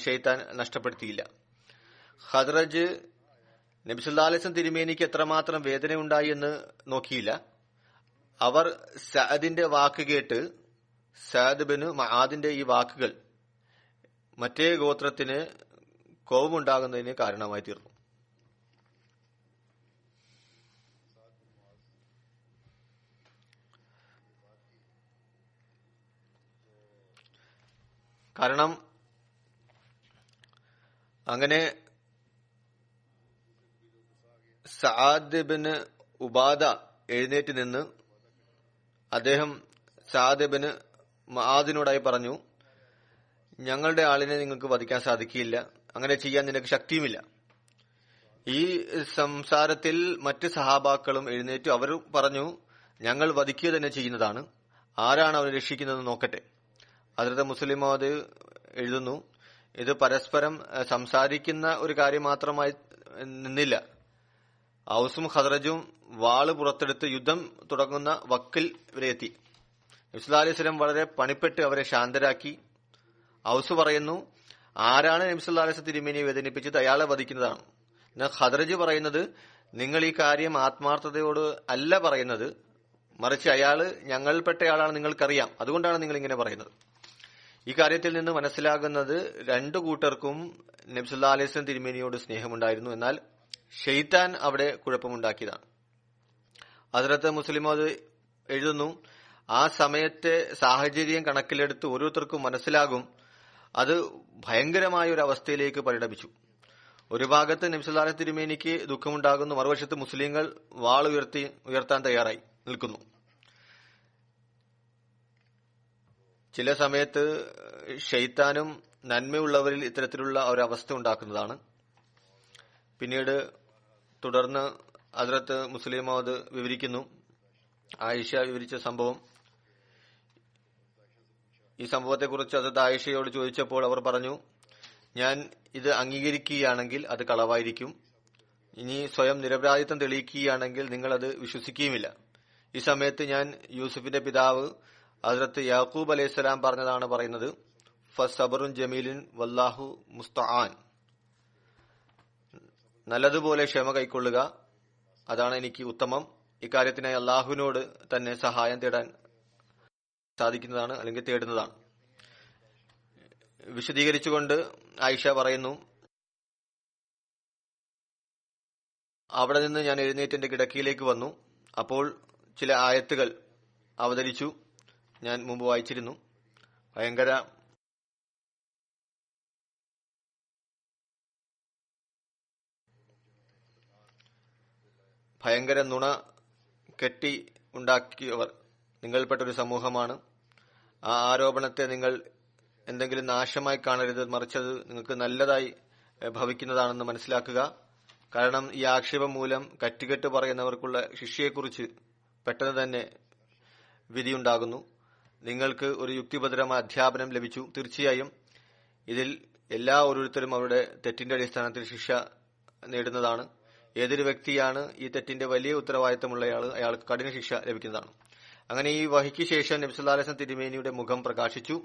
S3: ഷെയ്ത്താൻ നഷ്ടപ്പെടുത്തിയില്ല. ഖദ്റജ് നബി സല്ലല്ലാഹു അലൈഹി വസല്ലം തിരുമേനിക്ക് എത്രമാത്രം വേദന ഉണ്ടായി എന്ന് നോക്കിയില്ല. അവർ സഅദിന്റെ വാക്ക് കേട്ട്, സഅദ് ബിൻ മആദിന്റെ ഈ വാക്കുകൾ മറ്റേ ഗോത്രത്തിന് കോപമുണ്ടാകുന്നതിന് കാരണമായി തീർന്നു. കാരണം അങ്ങനെ സഅദ് ബിൻ ഉബാദ എഴുന്നേറ്റ് നിന്ന് അദ്ദേഹം സഅദ് ബിൻ മആദിനോടായി പറഞ്ഞു, ഞങ്ങളുടെ ആളിനെ നിങ്ങൾക്ക് വധിക്കാൻ സാധിക്കില്ല, അങ്ങനെ ചെയ്യാൻ നിനക്ക് ശക്തിയുമില്ല. ഈ സംസാരത്തിൽ മറ്റ് സഹാബാക്കളും എഴുന്നേറ്റു. അവർ പറഞ്ഞു, ഞങ്ങൾ വധിക്കുക തന്നെ ചെയ്യുന്നതാണ്, ആരാണ് അവനെ രക്ഷിക്കുന്നതെന്ന് നോക്കട്ടെ. ഹദ്റത്ത് മുസ്ലിം മൗദ് എഴുതുന്നു, ഇത് പരസ്പരം സംസാരിക്കുന്ന ഒരു കാര്യം മാത്രമായി നിന്നില്ല. ഔസും ഖദ്റജും വാള് പുറത്തെടുത്ത് യുദ്ധം തുടങ്ങുന്ന വക്കിൽ വരെ എത്തി. നബി സല്ലല്ലാഹു അലൈഹി വസല്ലം വളരെ പണിപ്പെട്ട് അവരെ ശാന്തരാക്കി. ഔസ് പറയുന്നു, ആരാണ് നബി സല്ലല്ലാഹു അലൈഹി വസല്ലം തിരുമേനിയെ വേദനിപ്പിച്ചത്, അയാളെ വധിക്കുന്നതാണ്. എന്നാൽ ഖദ്റജ് പറയുന്നത്, നിങ്ങൾ ഈ കാര്യം ആത്മാർത്ഥതയോട് അല്ല പറയുന്നത്, മറിച്ച് അയാള് ഞങ്ങൾപ്പെട്ടയാളാണ്, നിങ്ങൾക്കറിയാം, അതുകൊണ്ടാണ് നിങ്ങൾ ഇങ്ങനെ പറയുന്നത്. ഈ കാര്യത്തിൽ നിന്ന് മനസ്സിലാകുന്നത് രണ്ടു കൂട്ടർക്കും നബി സല്ലല്ലാഹു അലൈഹി വസല്ലം തിരുമേനിയോട് സ്നേഹമുണ്ടായിരുന്നു. എന്നാൽ ഷെയ്ത്താൻ അവിടെ കുഴപ്പമുണ്ടാക്കിയതാണ്. ഹദ്റത്ത് മുസ്ലിം അത് എഴുതുന്നു, ആ സമയത്തെ സാഹചര്യം കണക്കിലെടുത്ത് ഓരോരുത്തർക്കും മനസ്സിലാകും, അത് ഭയങ്കരമായ ഒരു അവസ്ഥയിലേക്ക് പരിണമിച്ചു. ഒരു ഭാഗത്ത് നബി സല്ലല്ലാഹു അലൈഹി വസല്ലം തിരുമേനിക്ക് ദുഃഖമുണ്ടാകുന്നു, മറുവശത്ത് മുസ്ലിങ്ങൾ വാൾ ഉയർത്താൻ തയ്യാറായി നിൽക്കുന്നു. ചില സമയത്ത് ഷെയ്ത്താനും നന്മയുള്ളവരിൽ ഇത്തരത്തിലുള്ള ഒരവസ്ഥ ഉണ്ടാക്കുന്നതാണ്. പിന്നീട് തുടർന്ന് ഹദ്റത്ത് മുസ്ലിം മൗദ് വിവരിക്കുന്നു, ആയിഷ വിവരിച്ച സംഭവം. ഈ സംഭവത്തെക്കുറിച്ച് ഹസ്രത്ത് ആയിഷയോട് ചോദിച്ചപ്പോൾ അവർ പറഞ്ഞു, ഞാൻ ഇത് അംഗീകരിക്കുകയാണെങ്കിൽ അത് കളവായിരിക്കും, ഇനി സ്വയം നിരപരാധിത്വം തെളിയിക്കുകയാണെങ്കിൽ നിങ്ങൾ അത് വിശ്വസിക്കുകയുമില്ല. ഈ സമയത്ത് ഞാൻ യൂസുഫിന്റെ പിതാവ് ഹസ്രത്ത് യാക്കൂബ് അലൈഹിസ്സലാം പറഞ്ഞതാണ് പറയുന്നത്, ഫസബറുൻ ജമീലിൻ വല്ലാഹു മുസ്തആൻ, നല്ലതുപോലെ ക്ഷമ കൈക്കൊള്ളുക, അതാണ് എനിക്ക് ഉത്തമം. ഇക്കാര്യത്തിനായി അള്ളാഹുവിനോട് തന്നെ സഹായം തേടാൻ സാധിക്കുന്നതാണ്, അല്ലെങ്കിൽ തേടുന്നതാണ്. വിശദീകരിച്ചുകൊണ്ട് ആയിഷ പറയുന്നു, അവിടെ നിന്ന് ഞാൻ എഴുന്നേറ്റ് എന്റെ കിടക്കയിലേക്ക് വന്നു. അപ്പോൾ ചില ആയത്തുകൾ അവതരിച്ചു. ഞാൻ മുമ്പ് വായിച്ചിരുന്നു. ഭയങ്കര നുണ കെട്ടി ഉണ്ടാക്കിയവർ നിങ്ങൾപ്പെട്ടൊരു സമൂഹമാണ്. ആ ആരോപണത്തെ നിങ്ങൾ എന്തെങ്കിലും നാശമായി കാണരുത്, മറിച്ചത് നിങ്ങൾക്ക് നല്ലതായി ഭവിക്കുന്നതാണെന്ന് മനസ്സിലാക്കുക. കാരണം ഈ ആക്ഷേപം മൂലം കറ്റുകെട്ട് പറയുന്നവർക്കുള്ള ശിക്ഷയെക്കുറിച്ച് പെട്ടെന്ന് തന്നെ വിധിയുണ്ടാകുന്നു. നിങ്ങൾക്ക് ഒരു യുക്തിഭദ്രമായ അധ്യാപനം ലഭിച്ചു. തീർച്ചയായും ഇതിൽ എല്ലാ ഓരോരുത്തരും അവരുടെ തെറ്റിന്റെ അടിസ്ഥാനത്തിൽ ശിക്ഷ നേടുന്നതാണ്. ഏതൊരു വ്യക്തിയാണ് ഈ തെറ്റിന്റെ വലിയ ഉത്തരവാദിത്തമുള്ളയാൾ, അയാൾക്ക് കഠിന ശിക്ഷ ലഭിക്കുന്നതാണ്. അങ്ങനെ ഈ വഹിക്ക് ശേഷം നബി സല്ലല്ലാഹു അലൈഹി വസല്ലം തിരുമേനിയുടെ മുഖം പ്രകാശിച്ചു.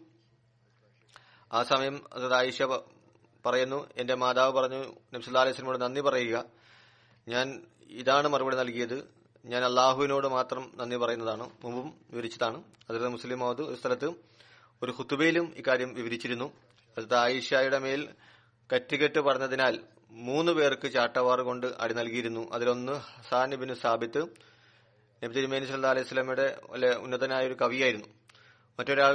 S3: ആ സമയം ആയിഷ പറയുന്നു, എന്റെ മാതാവ് പറഞ്ഞു, നബി സല്ലല്ലാഹു അലൈഹി വസല്ലമയോട് നന്ദി പറയുക. ഞാൻ ഇതാണ് മറുപടി നൽകിയത്, ഞാൻ അള്ളാഹുവിനോട് മാത്രം നന്ദി പറയുന്നതാണ്. മുമ്പും വിവരിച്ചതാണ്. ഹദ്റത്ത് മുസ്ലിം മൗദ് ഒരു സ്ഥലത്ത് ഒരു ഖുതുബയിലും ഇക്കാര്യം വിവരിച്ചിരുന്നു. ഹദ്റത്ത് ആയിഷയുടെ മേൽ കറ്റുകെട്ട് പറഞ്ഞതിനാൽ 3 പേർക്ക് ചാട്ടവാറ് കൊണ്ട് അടി നൽകിയിരുന്നു. അതിലൊന്ന് ഹസാൻ ഇബ്നു സാബിത്ത്, നബി തിരുമേനി സല്ലല്ലാഹു അലൈഹി വസല്ലമയുടെ ഉന്നതനായ ഒരു കവിയായിരുന്നു. മറ്റൊരാൾ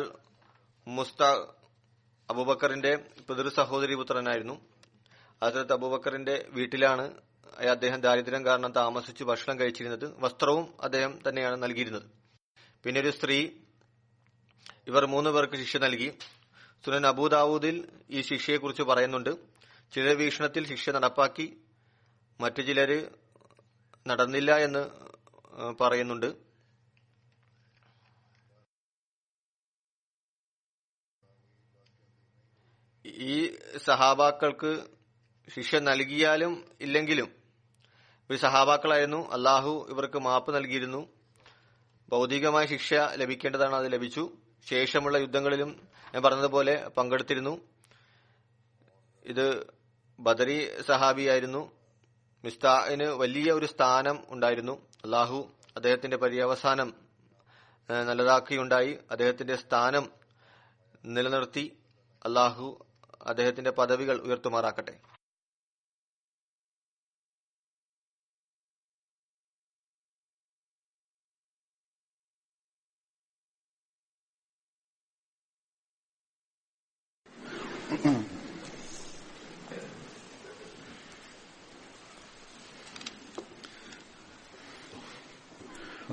S3: അബൂബക്കറിന്റെ പിതൃ സഹോദരി പുത്രനായിരുന്നു. ഹസ്രത്ത് അബൂബക്കറിന്റെ വീട്ടിലാണ് അദ്ദേഹം ദാരിദ്ര്യം കാരണം താമസിച്ച് ഭക്ഷണം കഴിച്ചിരുന്നത്. വസ്ത്രവും അദ്ദേഹം തന്നെയാണ് നൽകിയിരുന്നത്. പിന്നെ ഒരു സ്ത്രീ. ഇവർ 3 പേർക്ക് ശിക്ഷ നൽകി. സുനൻ അബൂദാവൂദിൽ ഈ ശിക്ഷയെക്കുറിച്ച് പറയുന്നുണ്ട്. ചിലർ വീക്ഷണത്തിൽ ശിക്ഷ നടപ്പാക്കി, മറ്റു ചിലര് നടന്നില്ല എന്ന് പറയുന്നുണ്ട്. ഈ സഹാബാക്കൾക്ക് ശിക്ഷ നൽകിയാലും ഇല്ലെങ്കിലും ഇവർ സഹാബാക്കളായിരുന്നു. അള്ളാഹു ഇവർക്ക് മാപ്പ് നൽകിയിരുന്നു. ഭൗതികമായ ശിക്ഷ ലഭിക്കേണ്ടതാണ്, അത് ലഭിച്ചു. ശേഷമുള്ള യുദ്ധങ്ങളിലും ഞാൻ പറഞ്ഞതുപോലെ പങ്കെടുത്തിരുന്നു. ഇത് ബദരി സഹാബിയായിരുന്നു. മിസ്താഹിന് വലിയ ഒരു സ്ഥാനം ഉണ്ടായിരുന്നു. അള്ളാഹു അദ്ദേഹത്തിന്റെ പര്യവസാനം നല്ലതാക്കിയുണ്ടായി. അദ്ദേഹത്തിന്റെ സ്ഥാനം നിലനിർത്തി. അള്ളാഹു അദ്ദേഹത്തിന്റെ പദവികൾ ഉയർത്തുമാറാക്കട്ടെ.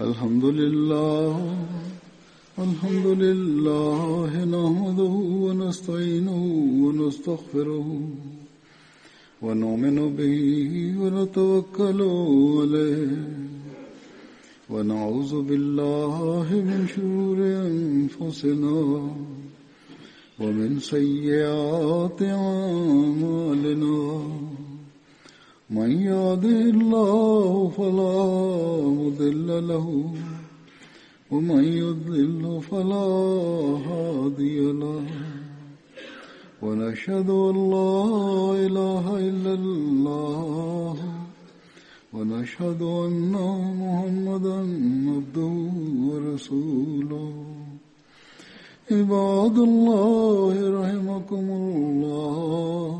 S2: الحمد لله نحمده ونستعينه ونستغفره ونؤمن به ونتوكل عليه ونعوذ بالله من شرور أنفسنا ومن سيئات أعمالنا من يهده الله فلا مضل له ومن يضلل فلا هادي له ونشهد أن لا إله إلا الله ونشهد أن محمدا عبده ورسوله عباد الله رحمكم الله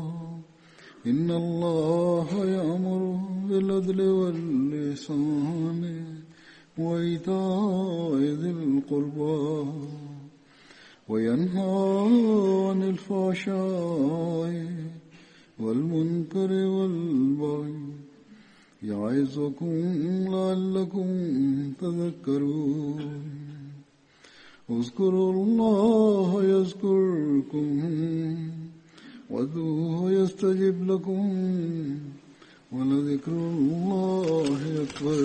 S2: إن الله يأمر بالعدل والإحسان وإيتاء ذي القربى وينهى عن الفحشاء والمنكر والبغي يعظكم لعلكم تذكرون اذكروا الله يذكركم وادعوه يستجب لكم ولذكر الله أكبر.